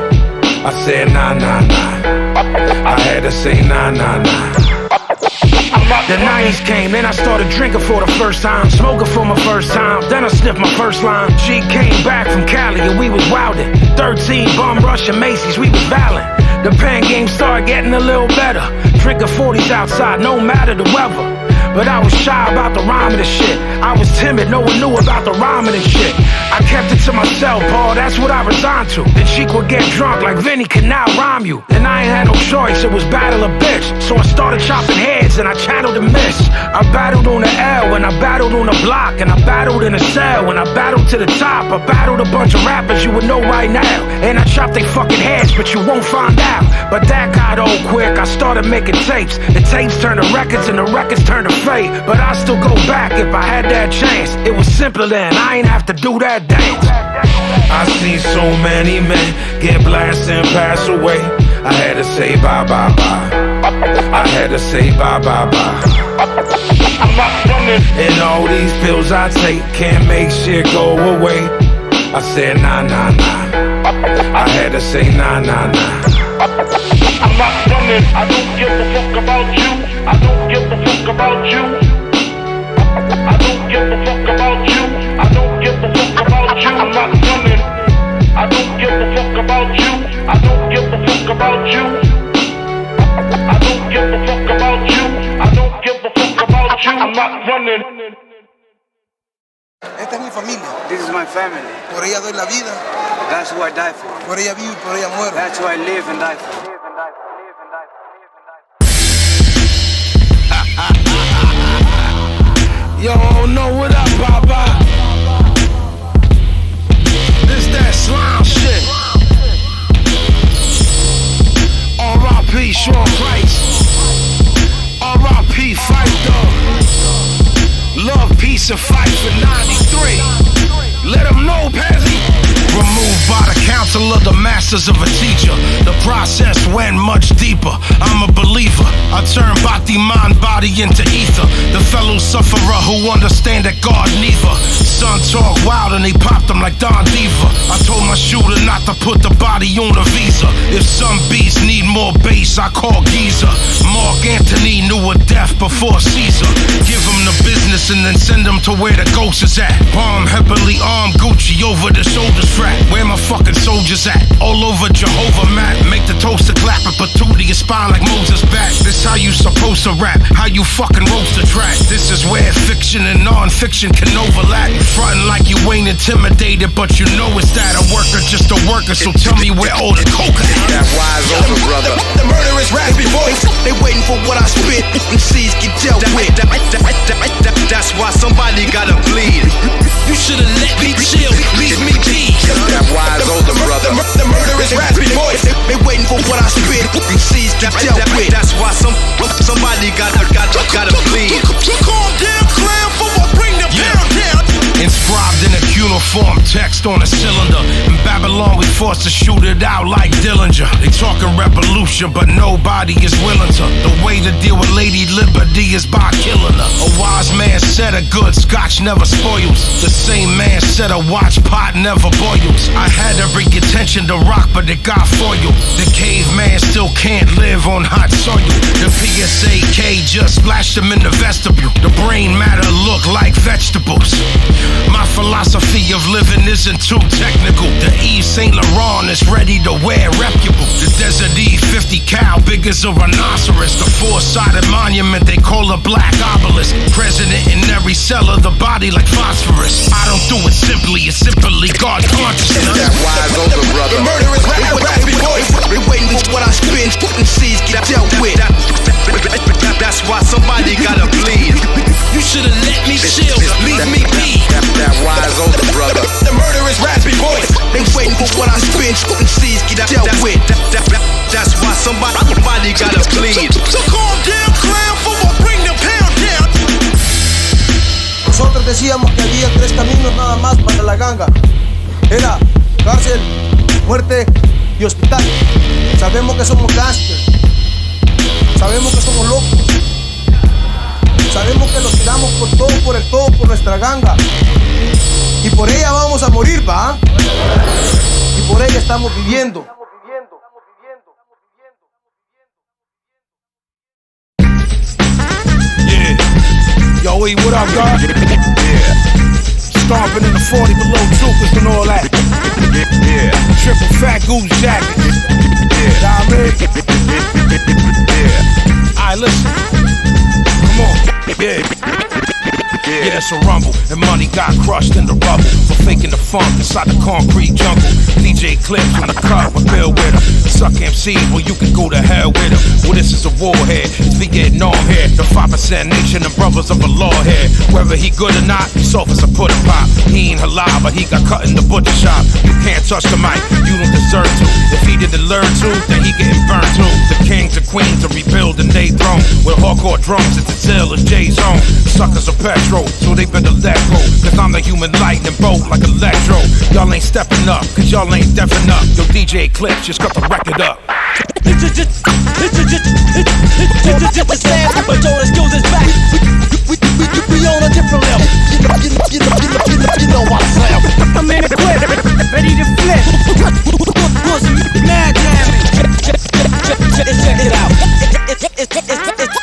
I said nah nah nah. I had to say nah nah nah. The 90s came, then I started drinking for the first time, smoking for my first time, then I sniffed my first line. She came back from Cali and we was wildin'. 13, bum rushing Macy's, we was violent. The pen game started getting a little better. Drinking 40s outside, no matter the weather. But I was shy about the rhyming and shit. I was timid, no one knew about the rhyming and shit. I kept it to myself, Paul, that's what I resigned to. The cheek would get drunk like Vinnie can now rhyme you. And I ain't had no choice, it was battle of bitch. So I started chopping heads and I channeled the miss. I battled on the L and I battled on the block. And I battled in a cell and I battled to the top. I battled a bunch of rappers you would know right now. And I chopped they fucking heads, but you won't find out. But that got old quick, I started making tapes. The tapes turned to records and the records turned to fate. But I still go back if I had that chance. It was simpler then, I ain't have to do that dance. I seen so many men get blasted and pass away. I had to say bye bye bye. I had to say bye bye bye. I'm not running. And all these pills I take can't make shit go away. I said nah nah nah. I had to say nah nah nah. I'm not running. I don't give a fuck about you. I don't give a fuck about you. I don't give a fuck about you. I don't give a fuck about you. I'm not running. I don't give a fuck about you. I don't give a fuck about you. I don't give a fuck about you. I don't give a fuck about you. I'm not running. Esta es mi familia. This is my family. Por ella doy la vida. That's who I die for. Por ella vivo y por ella muero. That's who I live and die for. Yo, know what up, Papa? This that slime shit. R.I.P. Sean Price. R.I.P. Fight Dog. Love, peace, and fight for 93. Let them know, Pazzy. Removed by the council of the masters of a teacher. The process went much deeper. I'm a believer. I turn body, mind, body into ether. The fellow sufferer who understand that God neither. Son talk wild and they popped him like Don Diva. I told my shooter not to put the body on a visa. If some beats need more bass, I call Geezer. Mark Antony knew a death before Caesar. Give him the business and then send him to where the ghost is at. Bomb heavily armed Gucci over the shoulder strap. Where my fucking soldiers at? All over Jehovah map. Make the toaster clap and patootie your spine like Moses back. This how you supposed to rap. How you fucking roast the track. This is where fiction and non-fiction can overlap. You frontin' like you ain't intimidated, but you know it's that. A worker, just a worker, so tell me where all the coke is. That wise over, brother. The murderous raspy voice. They waiting for what I spit. MCs get dealt with. That's why somebody gotta bleed. You should've let me chill. Leave me be. That wise older brother. The murderous raspy voice. They waiting for what I spit. MCs get dealt with. That's why somebody gotta bleed. Calm down, clown, for I bring the pound down. Inscribed in a cuneiform text on a cylinder. In Babylon we forced to shoot it out like Dillinger. They talking revolution but nobody is willing to. The way to deal with Lady Liberty is by killing her. A wise man said a good scotch never spoils. The same man said a watch pot never boils. I had every intention to rock but it got foiled. The caveman still can't live on hot soil. The PSAK just splashed him in the vestibule. The brain matter look like vegetables. My philosophy of living isn't too technical. The Yves Saint Laurent is ready to wear reputable. The Desert E50 cow big as a rhinoceros. The four-sided monument they call a black obelisk. President in every cell of the body like phosphorus. I don't do it simply, it's simply God consciousness. That wise older brother. The murderous raspy voice. They waiting for what I spit. MCs get dealt with. That's why somebody gotta bleed. You should've let me chill. Leave me be. That wise older brother. The murderous raspy voice. They waiting for what I spit. MCs get dealt with. That's why somebody gotta bleed. So calm down, clown, for I bring the pound down. Nosotros decíamos que había 3 caminos nada más para la ganga. Era cárcel, muerte y hospital. Sabemos que somos gangsters. Sabemos que somos locos. Sabemos que los tiramos por todo, por el todo, por nuestra ganga. Y por ella vamos a morir, ¿va? Y por ella estamos viviendo. Yeah. Yo, E, what up, God? Yeah. Stomping in the 40 below troopers and all that. Yeah. Triple fat goose jacket. Yeah. Yeah. Alright, listen. Come on. Yeah. Yeah, it's a rumble, and money got crushed in the rubble for faking the funk inside the concrete jungle. DJ Clips on the cut with Bill with him. Suck MCs, well you can go to hell with him. Well this is a warhead, it's Vietnam here. The 5% nation and brothers of a law here. Whether he good or not, he's soft as a pudding pop. He ain't halal, but he got cut in the butcher shop. You can't touch the mic, you don't deserve to. If he didn't learn to, then he getting burned too. The kings and queens are rebuilding they throne. With hardcore drums, it's as ill as Jay's own. Suckers are petrol, so they better let go. Cause I'm the human lightning bolt like electro. Y'all ain't stepping up, cause y'all ain't deafing up. Yo DJ Clips just got the record up. It's just a slam, but all the skills is back. We on a different level. You know I slam. I'm in the clip, ready to flip. Want some mad damage? Check it out.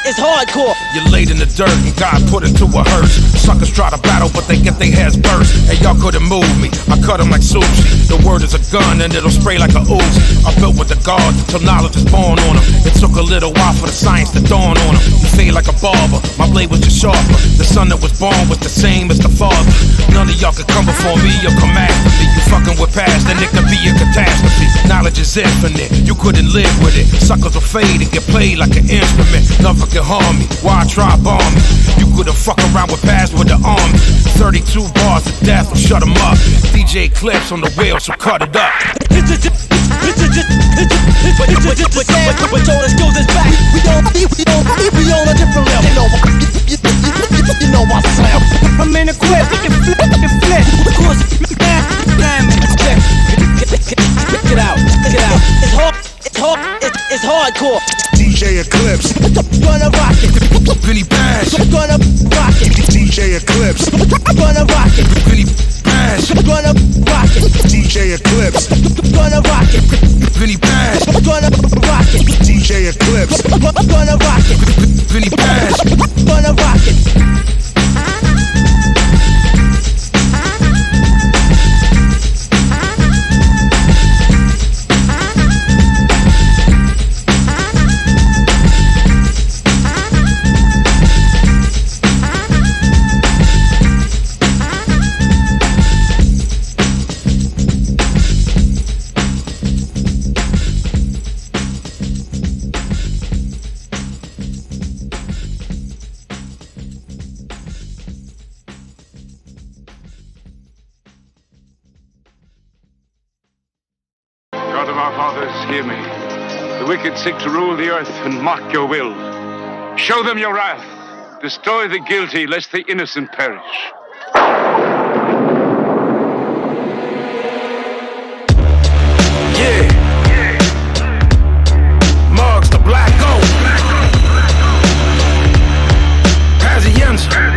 It's hardcore. You're late in the dirt and got put into a hearse. Suckers try to battle, but they get their heads burst. And y'all couldn't move me, I cut them like sushi. The word is a gun and it'll spray like a Uzi. I built with the guards until knowledge is born on them. It took a little while for the science to dawn on them. You fade like a barber, my blade was just sharper. The son that was born was the same as the father. None of y'all could come before me or come after me. You fucking with past, then it could be a catastrophe. Knowledge is infinite, you couldn't live with it. Suckers will fade and get played like an instrument. Nothing can harm me, why try bomb me? You couldn't fuck around with past with the army. 32 bars of death will shut them up. DJ Clips on the wheel, so cut it up. But all the skills is back. We on a different level. You know I slam. I'm in a quip. Flip. Check it out. It's hardcore. DJ Eclipse. Gonna rock it. Vinnie Paz. Gonna rock it. DJ Eclipse. Gonna rock it. Vinnie Paz. Gonna rock it. DJ Eclipse. Gonna rock it. Vinnie Paz. Gonna rock it. DJ Eclipse. Gonna rock it. Vinnie Paz. Gonna rock it. God of our fathers, hear me. The wicked seek to rule the earth and mock your will. Show them your wrath. Destroy the guilty, lest the innocent perish. Yeah. Mugs the black gold. Pazienza.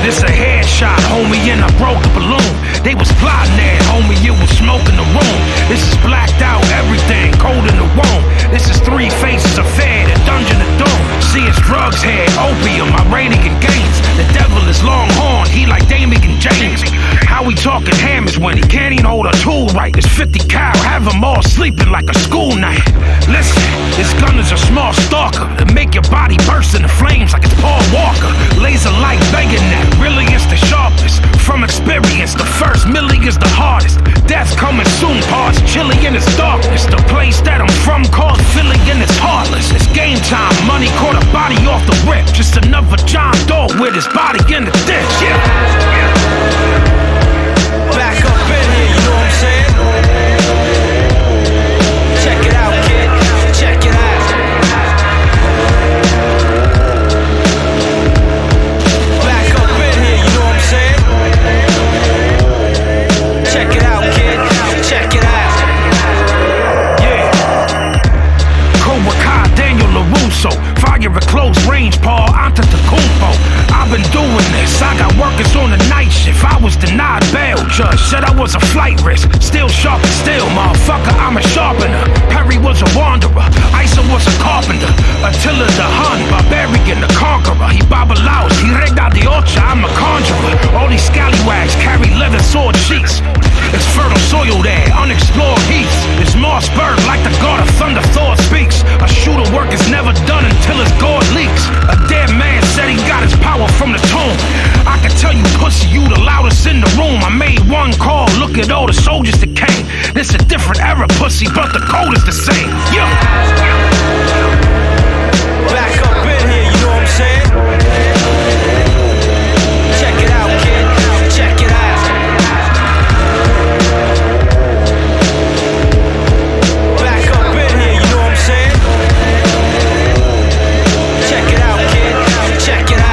This a headshot, homie, and I broke a balloon. They was plotting that, homie, it was smoke in the room. This is blacked out, everything, cold in the womb. This is three faces affair, the dungeon of doom. See his drugs had opium, Iranian gains. The devil is longhorn, he like Damian James. How we talking hammers when he can't even hold a tool right? It's 50 cal, have them all sleeping like a school night. Listen, this gun is a small stalker that make your body burst into flames like it's Paul Walker. Laser light begging that, really it's the sharpest. From experience, the first milli is the hardest. Death coming soon, parts chilly in its darkness. The place that I'm from called Philly and it's heartless. It's game time, money caught a body off the rip. Just another John Doe with his body in the ditch, yeah. Back up in here, you know what I'm saying? Check it out, kid. Check it out. Back up in here, you know what I'm saying? Check it out, kid. Check it out. Yeah. Cobra Kai, Daniel LaRusso. Fire at close range, Paul Antetokounmpo. I've been doing this, I got workers on the night shift. I was denied bail, judge said I was a flight risk. Still sharp and still, motherfucker, I'm a sharpener. Perry was a wanderer, Isa was a carpenter. Attila the Hun, barbarian, the conqueror. He babalaos, he rega de ocha, I'm a conjurer. All these scallywags carry leather sword sheaths. It's fertile soil there, unexplored heaths. It's Mossberg like the god of thunder, Thor speaks. A shooter work is never done until his gourd leaks. A dead man said he got his power from the tomb. I can tell you pussy, you the loudest in the room. I made one call, look at all the soldiers that came. This a different era, pussy, but the code is the same. Yeah. Back up in here, you know what I'm saying? Check it out, kid. Check it out. Back up in here, you know what I'm saying? Check it out, kid. Check it out.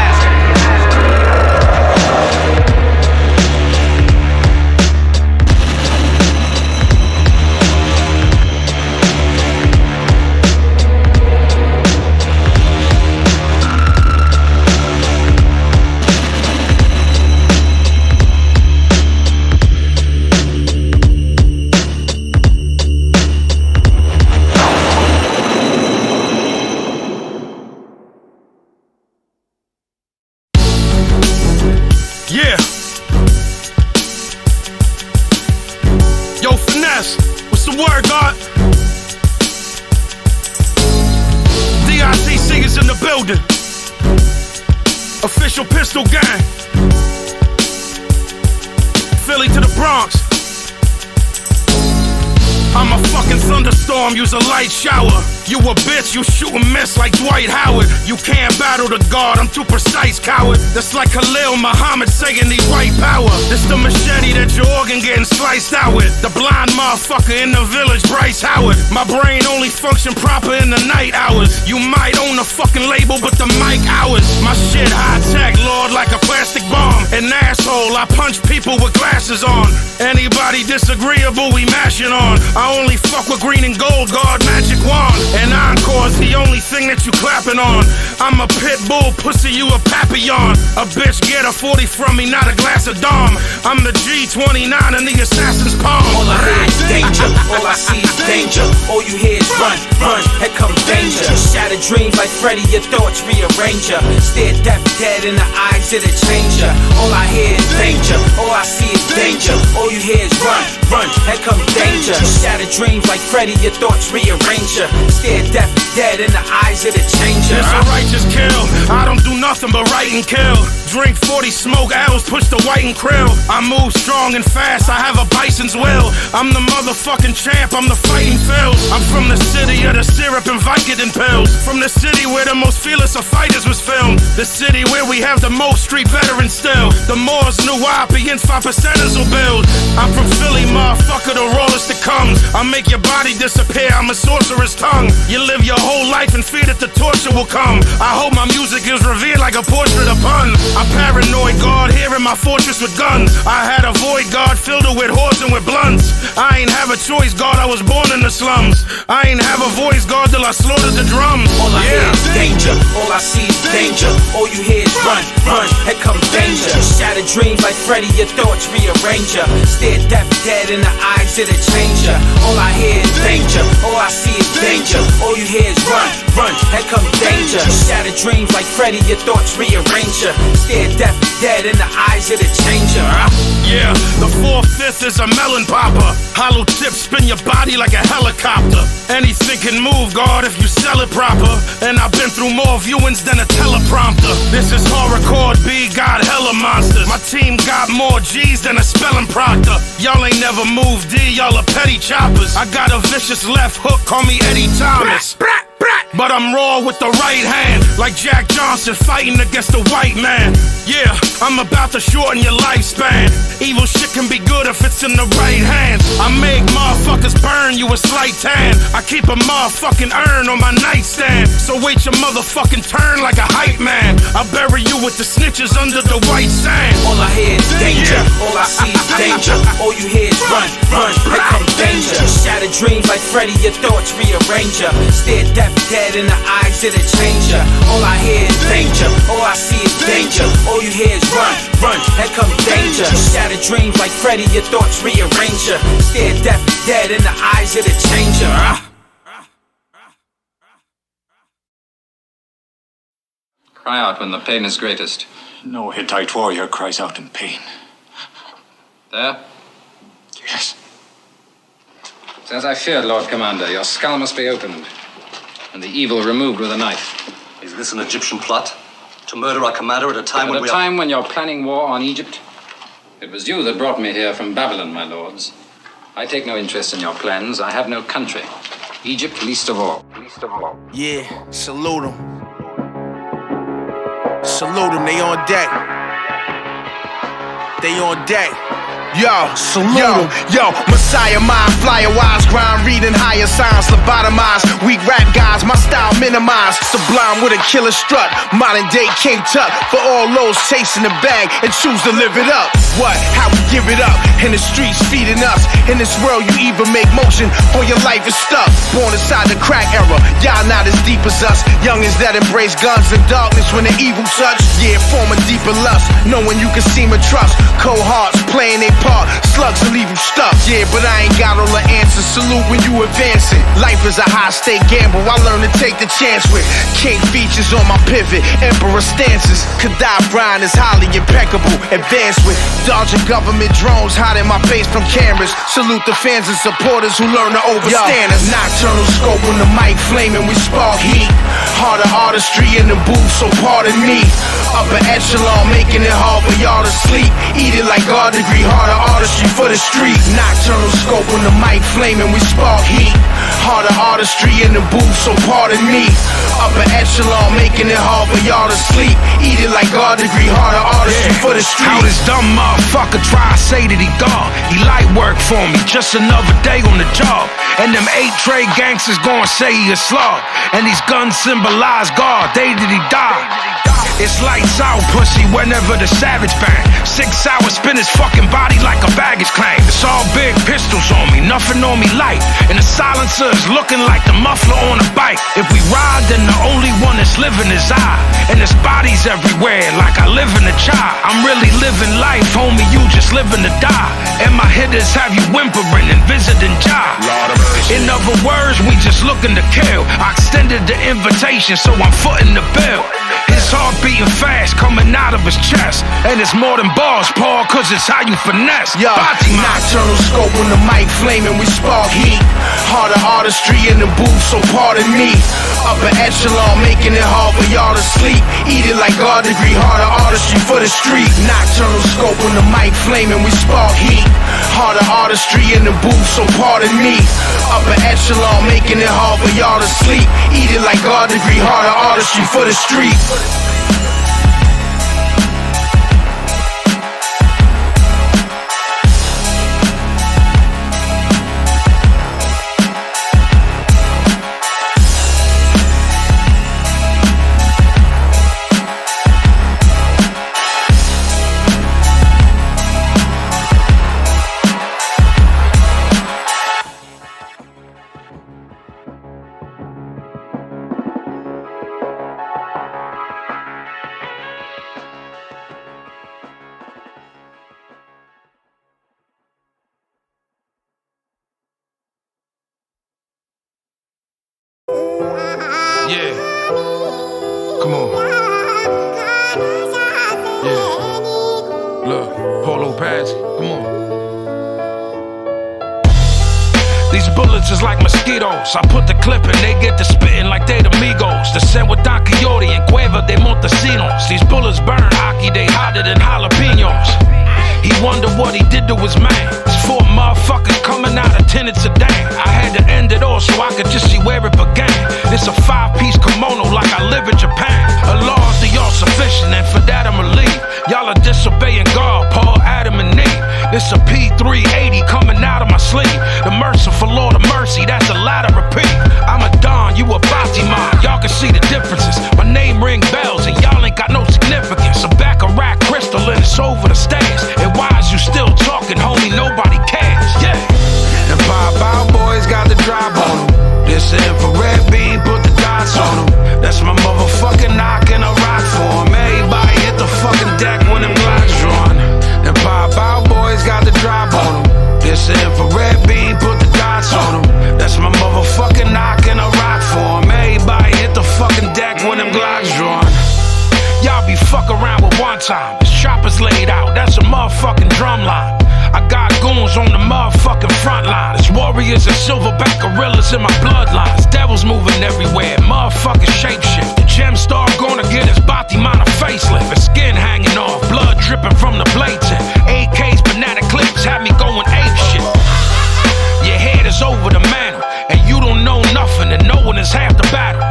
God. DITC is in the building. Official pistol gang. Philly to the Bronx. I'm a fucking thunderstorm, use a light shower. You a bitch, you shoot and miss like Dwight Howard. You can't battle the God, I'm too precise, coward. That's like Khalil Muhammad saying need white power. This the machete that your organ getting sliced out with. The blind motherfucker in the village, Bryce Howard. My brain only function proper in the night hours. You might own a fucking label, but the mic ours. My shit high tech, Lord, like a plastic bomb. An asshole, I punch people with glasses on. Anybody disagreeable, we mashing on. I only fuck with green and gold, God magic wand. And encore's the only thing that you clapping on. I'm a pit bull, pussy, you a papillon. A bitch get a 40 from me, not a glass of Dom. I'm the G29 in the assassin's palm. All I hear is danger, all I see is danger. All you hear is run, run, here come danger. Shattered dreams like Freddy, your thoughts rearrange ya. Stare deaf dead in the eyes of the changer. All I hear is danger, all I see is danger. All you hear is run, run, here come danger. Shattered dreams like Freddy, your thoughts rearrange ya. Stare deaf dead in the eyes of the changer. It's a righteous kill, I don't do nothing but write and kill. Drink 40 smoke L's, push the white and krill. I move strong and fast, I have a bison's will. I'm the motherfucking champ, I'm the fighting Phils. I'm from the city of the syrup and Vicodin pills. From the city where the most fearless of fighters was filmed. The city where we have the most street veterans still. The Moors knew why against 5%ers will build. I'm from Philly, motherfucker, the rawest that comes. I make your body disappear, I'm a sorcerer's tongue. You live your whole life in fear that the torture will come. I hope my music is revered like a portrait of pun. I'm paranoid, God, here in my fortress with guns. I had a void, God, filled it with whores and with blunts. I ain't have a choice, God, I was born in the slums. I ain't have a voice, God, till I slaughtered the drums. All I hear is danger, all I see is danger. All you hear is run, run, here come danger. Shattered dreams like Freddy, your thoughts rearrange ya. Stare deaf dead in the eyes of the changer. All I hear is danger, all I see is danger. All you hear is run, run, here come danger. Shattered dreams like Freddy, your thoughts rearrange ya. Stare deaf dead in the eyes of the changer. Yeah, the 4/5 is a melon popper. Hollow tips spin your body like a helicopter. Anything can move, God, if you sell it proper. And I've been through more viewings than a teleprompter. This is horrorcore, B, got hella monsters. My team got more G's than a spelling proctor. Y'all ain't never moved D, y'all are petty choppers. I got a vicious left hook, call me Eddie Thomas. But I'm raw with the right hand, like Jack Johnson fighting against the white man. Yeah, I'm about to shorten your lifespan. Evil shit can be good if it's in the right hands. I make motherfuckers burn you a slight tan. I keep a motherfucking urn on my nightstand. So wait your motherfucking turn like a hype man. I bury you with the snitches under the white sand. All I hear is danger, all I see is danger. All you hear is run, run, here come danger. Shattered dreams like Freddy, your thoughts rearrange ya. Stare deaf dead in the eyes of the changer. All I hear is danger, all I see is danger. All you hear is run, run, here come danger. Shattered dreams like Freddy, your thoughts rearrange ya. Stare deaf dead in the eyes of the changer. Cry out when the pain is greatest. No Hittite warrior cries out in pain. There? Yes. It's as I feared, Lord Commander. Your skull must be opened, and the evil removed with a knife. Is this an Egyptian plot? To murder our commander at a time when when you're planning war on Egypt? It was you that brought me here from Babylon, my lords. I take no interest in your plans. I have no country. Egypt least of all. Least of all. Yeah, salute them. Salute them, they on deck. They on deck. Yo, salute them. Yo, Messiah mind, flyer wise, grind, reading higher signs, lobotomized, weak rap guys, my style minimized, sublime with a killer strut, modern day King Tut, for all those chasing the bag and choose to live it up. What? How we give it up, in the streets feeding us, in this world you either make motion or your life is stuck, born inside the crack era, y'all not as deep as us, youngins that embrace guns and darkness when the evil touch, yeah, form a deeper lust, knowing you can seem a trust, cold hearts playing they apart. Slugs will leave you stuck. Yeah, but I ain't got all the answers. Salute when you advancing. Life is a high-stake gamble. I learn to take the chance with king features on my pivot. Emperor stances. Khadafi is highly impeccable. Advanced with dodging government drones, hiding my face from cameras. Salute the fans and supporters who learn to overstand us. Nocturnal scope on the mic, flaming, we spark heat. Harder artistry in the booth, so pardon me. Upper echelon, making it hard for y'all to sleep. Eat it like God degree, harder artistry for the street. Nocturnal scope on the mic, flaming, we spark heat. Harder artistry in the booth, so pardon me. Upper echelon, making it hard for y'all to sleep. Eat it like God degree, harder artistry for the street. How this dumb motherfucker try to say that he God. He light work for me, just another day on the job. And them 8 trade gangsters gon' say he a slug. And these guns symbolize God, day that he died. It's lights out, pussy, whenever the savage bang. 6 hours, spin his fucking body like a baggage claim. It's all big pistols on me, nothing on me light. And the silencer is looking like the muffler on a bike. If we ride, then the only one that's living is I. And there's bodies everywhere, like I live in a child. I'm really living life, homie, you just living to die. And my hitters have you whimpering and visiting job. In other words, we just looking to kill. I extended the invitation, so I'm footing the bill. His heart beating fast, coming out of his chest. And it's more than bars, Paul, cause it's how you finesse. Yo, nocturnal scope on the mic, flaming, we spark heat. Harder artistry in the booth, so pardon me. Upper echelon, making it hard for y'all to sleep. Eat it like God degree, harder artistry for the street. Nocturnal scope on the mic, flaming, we spark heat. Harder artistry in the booth, so pardon me. Upper echelon, making it hard for y'all to sleep. Eat it like God degree, harder artistry for the street. Yeah. Come on. Yeah. Look, Polo Pads, come on. These bullets is like mosquitoes. I put the clip in, they get to spitting like they the Migos. The same with Don Quixote and Cueva de Montesinos. These bullets burn hockey, they hotter than jalapenos. He wondered what he did to his man. It's 4 motherfuckers coming out of tenants a day. I had to end it all so I could just see where it began. It's a 5-piece kimono like I live in Japan. Allah's the all-sufficient, and for that I'ma leave. Y'all are disobeying God, Paul, Adam, and Eve. It's a P380 coming out of my sleeve. The merciful Lord of mercy, that's a ladder repeat. I'm a Don, you a Fatima. Y'all can see the differences. My name ring bells, and y'all ain't got no significance. A Baccarat crystal, and it's over the stairs. And why is you still talking, homie? Nobody cares. Yeah. And Bow boys got the drop on them. This infrared beam, put the dots on them. That's my motherfucking knock and a rock for him. Everybody hit the fucking deck when them glocks drawn. And Bow boys got the drop on them. This infrared beam, put the dots on them. That's my motherfucking knock and a rock for him. Everybody hit the fucking deck when them glocks drawn. Y'all be fuck around with one time. This chopper's laid out, that's a motherfucking drum line. I got goons on the motherfucking front line. There's warriors and silverback gorillas in my bloodlines. Devils moving everywhere, motherfucking shapeshift. The gem star gonna get his body man a facelift. His skin hanging off, blood dripping from the blade tip. AKs, banana clips, had me going ape shit. Your head is over the mantle, and you don't know nothing, and knowing is half the battle.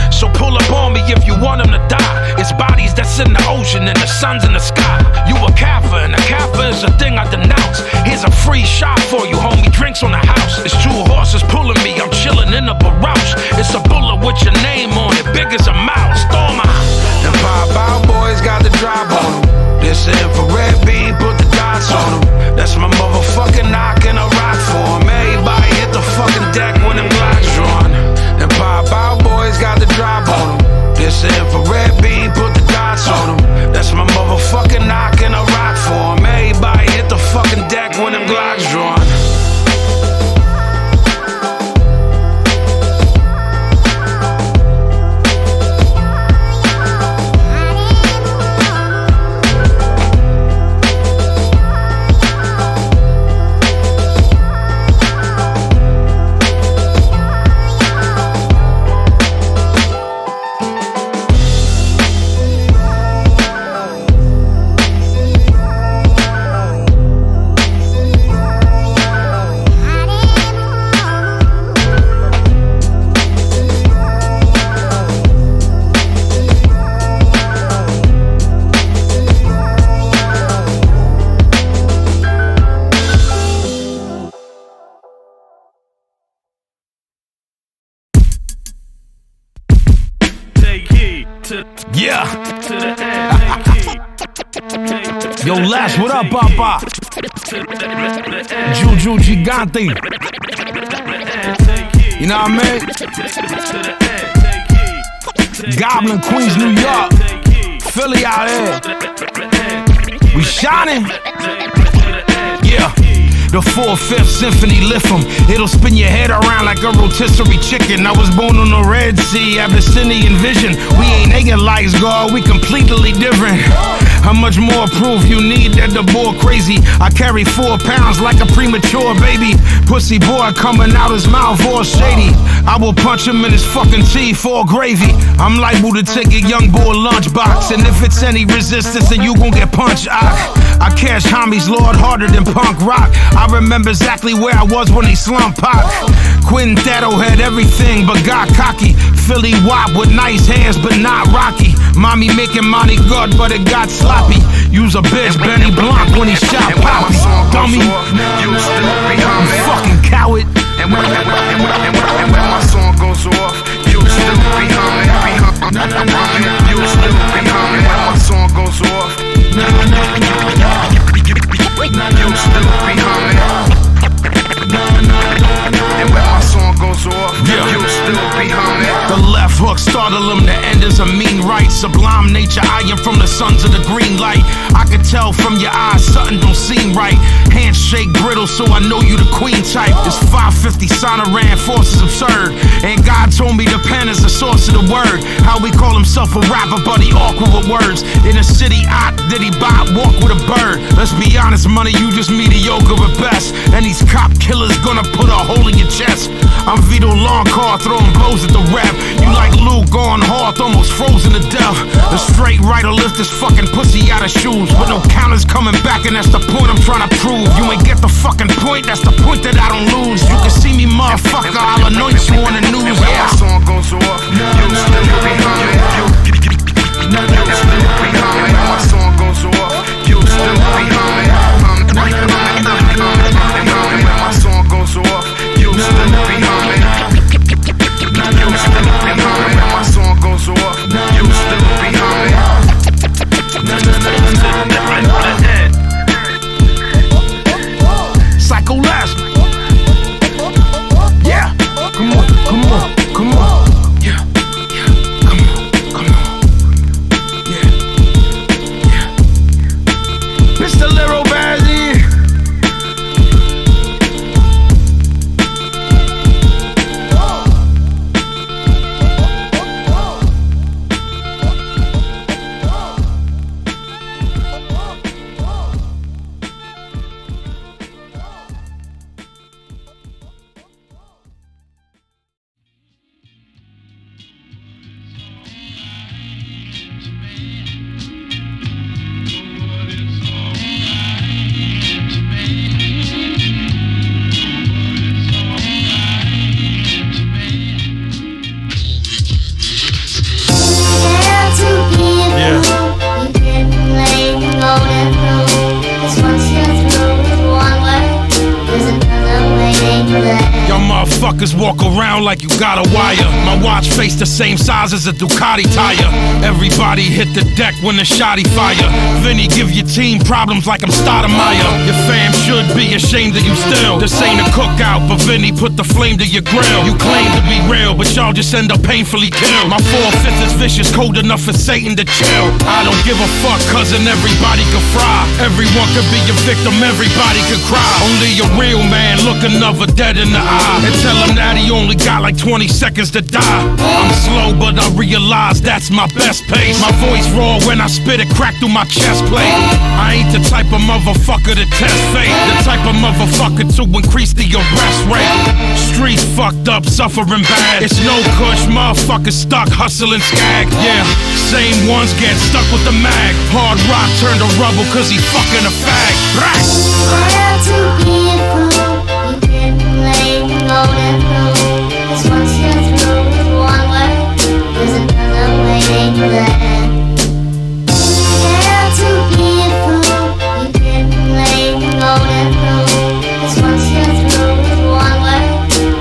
So pull up on me if you want him to die. It's bodies that's in the ocean and the sun's in the sky. You a Kappa, and a Kappa is a thing I denounce. Here's a free shot for you, homie, drinks on the house. It's 2 horses pulling me, I'm chilling in a barouche. It's a bullet with your name on it, big as a mouse. Storm out. And Bow boys got the drop on them. This infrared beam, put the dots on them. That's my motherfucking knock and a rock for him. Everybody hit the fucking deck when them glocks drawn. And Bow boys got the drop on them. This infrared beam, put the dots on them. That's my motherfucking knock and a rock for him. Everybody hit the fucking deck Yeah. Yo, Les, what up, Papa? Juju Gigante. You know what I mean? Goblin, Queens, New York. Philly out here. We shining. Yeah. The 4/5 symphony lift 'em. It'll spin your head around like a rotisserie chicken. I was born on the Red Sea, Abyssinian vision. We ain't naked lights, God, we completely different. How much more proof you need that the boy crazy? I carry 4 pounds like a premature baby. Pussy boy coming out his mouth all shady. I will punch him in his fucking teeth for gravy. I'm liable to take a young boy lunchbox, and if it's any resistance, then you gon' get punched. I cash homies, Lord, harder than punk rock. I remember exactly where I was when they slumped Pac. Quintetto had everything but got cocky. Philly wop with nice hands but not rocky. Mommy making money good but it got sloppy. Use a bitch, Benny Blanc when he shot Poppy. Dummy, you fucking coward. And when my song goes off, you still be humming. You still be humming. When my song goes off, you still be humming. And when my song goes off, you still be humming. The left hook startle him, the end is a mean right. Sublime nature, I am from the sons of the green light. I could tell from your eyes something don't seem right. Handshake brittle, so I know you the queen type. This 550 Sonoran force is absurd. And God told me the pen is the source of the word. How we call himself a rapper, but he awkward with words. In the city, did he bop, walk with a bird? Let's be honest, money, you just mediocre at best. And these cop killers gonna put a hole in your chest. I'm Vito Longcar throwing blows at the rap. You like Luke on Hearth, almost frozen to death. The straight rider lift this fucking pussy out of shoes. But no counters coming back, and that's the point I'm trying to prove. You ain't get the fucking point, that's the point that I don't lose. You can see me, motherfucker, I'll anoint you on the news. When my song goes off, you still be humming. You still be humming. When my song goes off, you still be humming. When my song goes off, you still be humming. You still be humming. When my song goes off, you still be humming. Psycho last. Yeah. Come on, come on, come on. Yeah, yeah. Come on, come on. Yeah, yeah. Mr. Little Bazzy. Walk around like you got a wire. My watch face the same size as a Ducati tire. Everybody hit the deck when the shotty fire. Vinnie give your team problems like I'm Stoudemire. Your fam should be ashamed of you still. This ain't a cookout, but Vinnie put the flame to your grill. You claim to be real, but y'all just end up painfully killed. My 4/5 is vicious, cold enough for Satan to chill. I don't give a fuck, cousin, everybody could fry. Everyone could be a victim, everybody could cry. Only a real man look another dead in the eye and tell him that he only got like 20 seconds to die. I'm slow, but I realize that's my best pace. My voice raw when I spit it, crack through my chest plate. I ain't the type of motherfucker to test fate. The type of motherfucker to increase the arrest rate. Streets fucked up, suffering bad. It's no kush, motherfuckers stuck, hustling skag. Yeah, same ones get stuck with the mag. Hard rock turned to rubble cause he fucking a fag. Fire to people, you didn't lay golden rule. Cause once you're through with one word, there's another waiting there. Fire to people, you didn't lay golden rule. Cause once you're through with one word,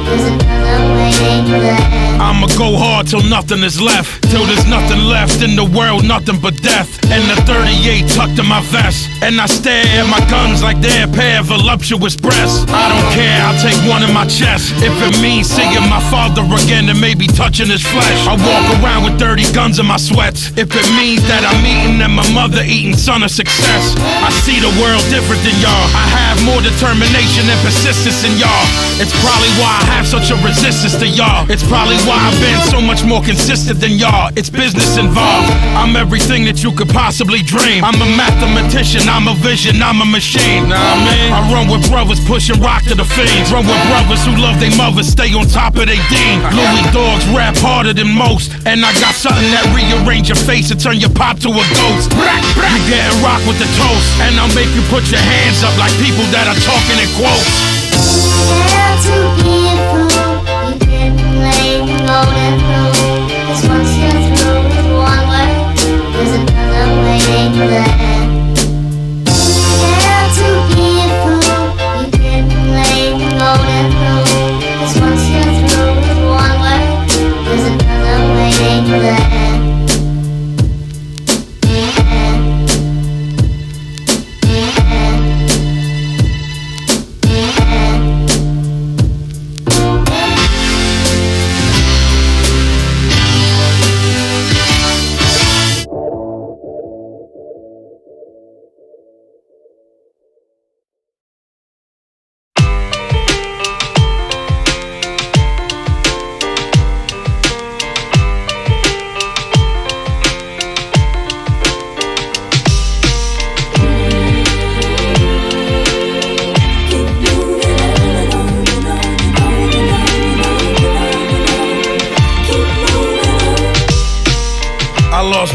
there's another waiting there. I'm I'ma go hard till nothing is left. Till there's nothing left in the world, nothing but death. And the 38 tucked in my vest. And I stare at my guns like they're a pair of voluptuous breasts. I don't care, I'll take one in my chest. If it means seeing my father again and maybe touching his flesh. I walk around with 30 guns in my sweats. If it means that I'm eating and my mother eating, son of success. I see the world different than y'all. I have more determination and persistence than y'all. It's probably why I have such a resistance to y'all. It's probably why I've been so much more consistent than y'all. It's business involved. I'm everything that you could possibly dream. I'm a mathematician, I'm a vision, I'm a machine. Nah, I mean, I run with brothers pushing rock to the fiends. Run with brothers who love their mothers, stay on top of their dean. Louis dogs rap harder than most. And I got something that rearrange your face and turn your pop to a ghost. You getting rock with the toast. And I'll make you put your hands up like people that are talking in quotes. Feel too beautiful, you didn't lay the golden rule. 'Cause once you're through with one word, there's another waiting there. Feel too beautiful, you didn't lay the golden rule. 'Cause once you're through with one word, there's another waiting there.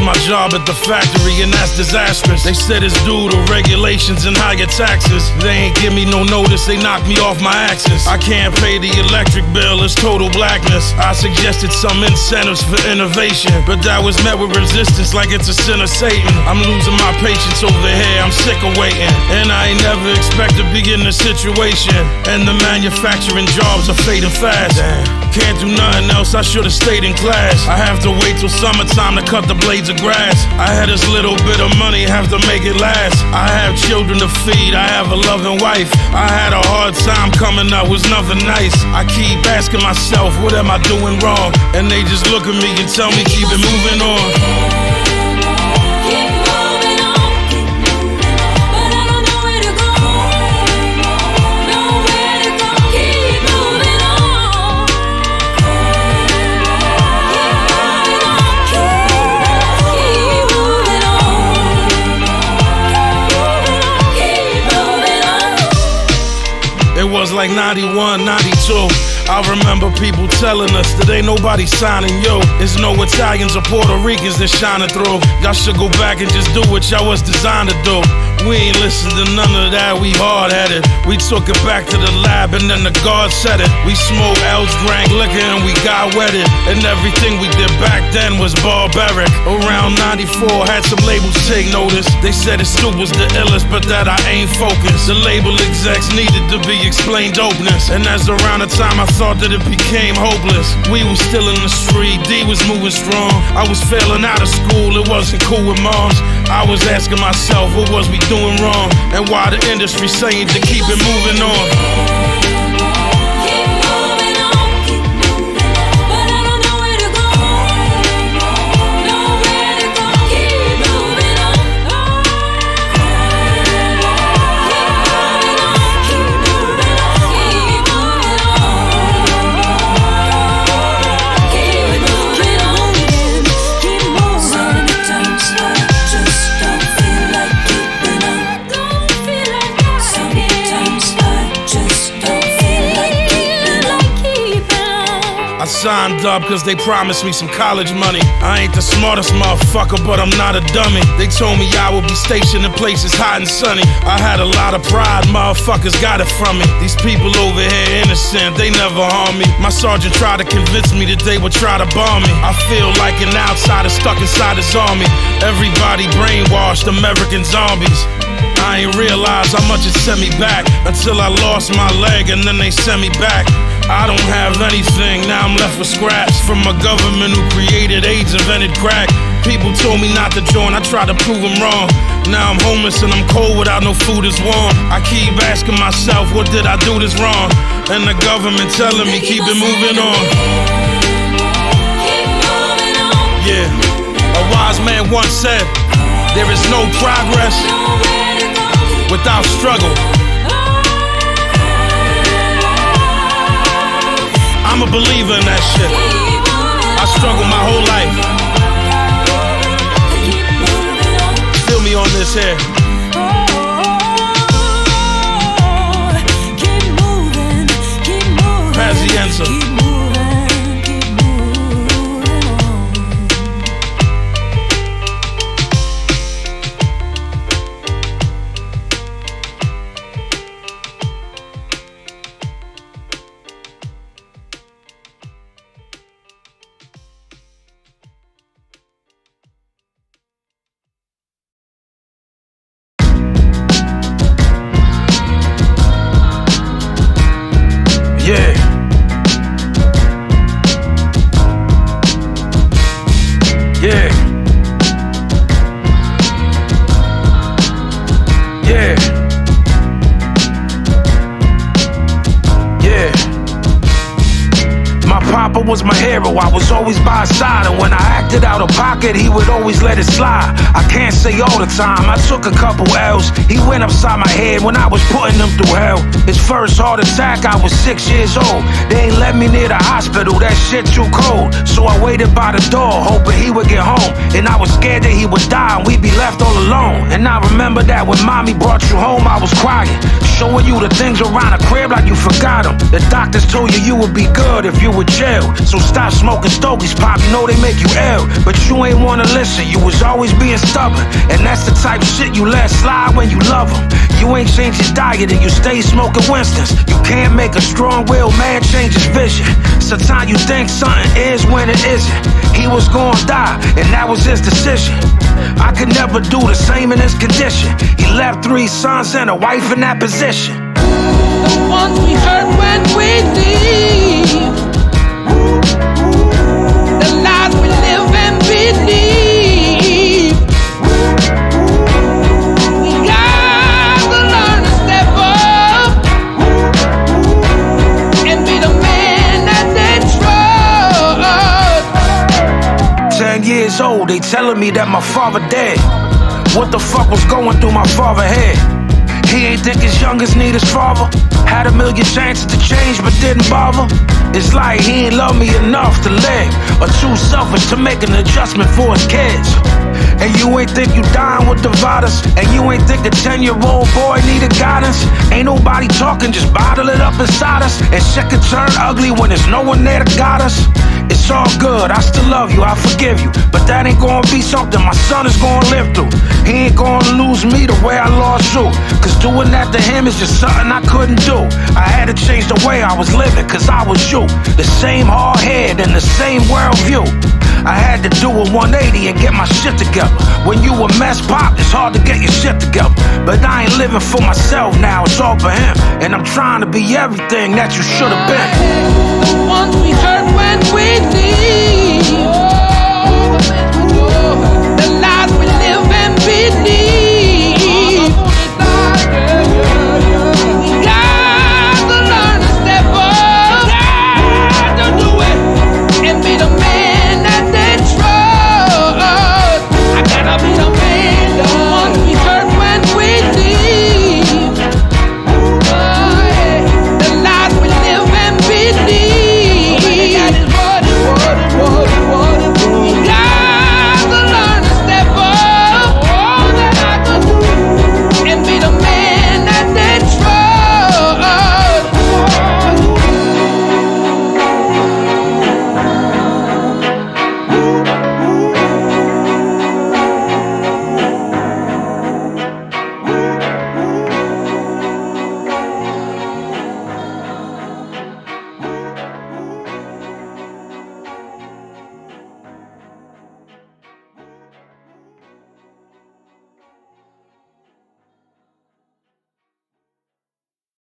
My job at the factory and that's disastrous. They said it's due to regulations and higher taxes. They ain't give me no notice, they knocked me off my axis. I can't pay the electric bill, it's total blackness. I suggested some incentives for innovation, but that was met with resistance like it's a sin of Satan. I'm losing my patience over here, I'm sick of waiting. And I ain't never expect to be in this situation. And the manufacturing jobs are fading fast. Can't do nothing else, I should've stayed in class. I have to wait till summertime to cut the blades of grass. I had this little bit of money, have to make it last. I have children to feed, I have a loving wife. I had a hard time coming up, was nothing nice. I keep asking myself, what am I doing wrong? And they just look at me and tell me keep it moving on. It was like 91, 92. I remember people telling us that ain't nobody signing you. There's no Italians or Puerto Ricans that shining through. Y'all should go back and just do what y'all was designed to do. We ain't listened to none of that, we hard-headed. We took it back to the lab and then the guard said it. We smoked L's, drank liquor and we got wetted. And everything we did back then was barbaric. Around 94, had some labels take notice. They said it Stu was the illest, but that I ain't focused. The label execs needed to be explained openness. And that's around the time I thought that it became hopeless. We was still in the street, D was moving strong. I was failing out of school, it wasn't cool with moms. I was asking myself, what was we doing wrong? And why the industry saying to keep it moving on? Signed up cause they promised me some college money. I ain't the smartest motherfucker, but I'm not a dummy. They told me I would be stationed in places hot and sunny. I had a lot of pride, motherfuckers got it from me. These people over here innocent, they never harm me. My sergeant tried to convince me that they would try to bomb me. I feel like an outsider stuck inside this army. Everybody brainwashed, American zombies. I ain't realize how much it sent me back until I lost my leg and then they sent me back. I don't have anything, now I'm left with scraps from a government who created AIDS, invented crack. People told me not to join, I tried to prove them wrong. Now I'm homeless and I'm cold without no food is warm. I keep asking myself, what did I do this wrong? And the government telling me, keep it moving on. Yeah, a wise man once said, there is no progress without struggle. I'm a believer in that shit. I struggled my whole life. Feel me on this here. Pazienza. Was my hero, I was always by his side, and when I acted out of pocket, he would always let it slide. I can't say all the time, I took a couple L's. He went upside my head when I was putting him through hell. His first heart attack, I was 6 years old. They ain't let me near the hospital, that shit too cold. So I waited by the door, hoping he would get home. And I was scared that he would die and we'd be left all alone. And I remember that when mommy brought you home, I was crying, showing you the things around the crib like you forgot them. The doctors told you would be good if you would chill. So stop smoking stogies, pop, you know they make you ill. But you ain't wanna listen, you was always being stubborn. And that's the type of shit you let slide when you love them. You ain't changed your diet and you stay smoking Winstons. You can't make a strong-willed man change his vision. Sometimes you think something is when it isn't. He was gonna die, and that was his decision. I could never do the same in his condition. He left 3 sons and a wife in that position. The ones we hurt when we leave, the lies we live and believe. We gotta learn to step up and be the man that they trust. 10 years old, they telling me that my father dead. What the fuck was going through my father's head? He ain't think his youngest need his father. Had a million chances to change but didn't bother. It's like he ain't love me enough to live, or too selfish to make an adjustment for his kids. And you ain't think you dying with dividers, and you ain't think a 10-year-old boy needed guidance. Ain't nobody talking, just bottle it up inside us. And shit can turn ugly when there's no one there to guide us. It's all good, I still love you, I forgive you, but that ain't gonna be something my son is gonna live through. He ain't gonna lose me the way I lost you, cause doing that to him is just something I couldn't do. I had to change the way I was living, cause I was you. The same hard head and the same worldview. I had to do a 180 and get my shit together. When you a mess, pop, it's hard to get your shit together. But I ain't living for myself now, it's all for him. And I'm trying to be everything that you should have been. The ones we hurt when we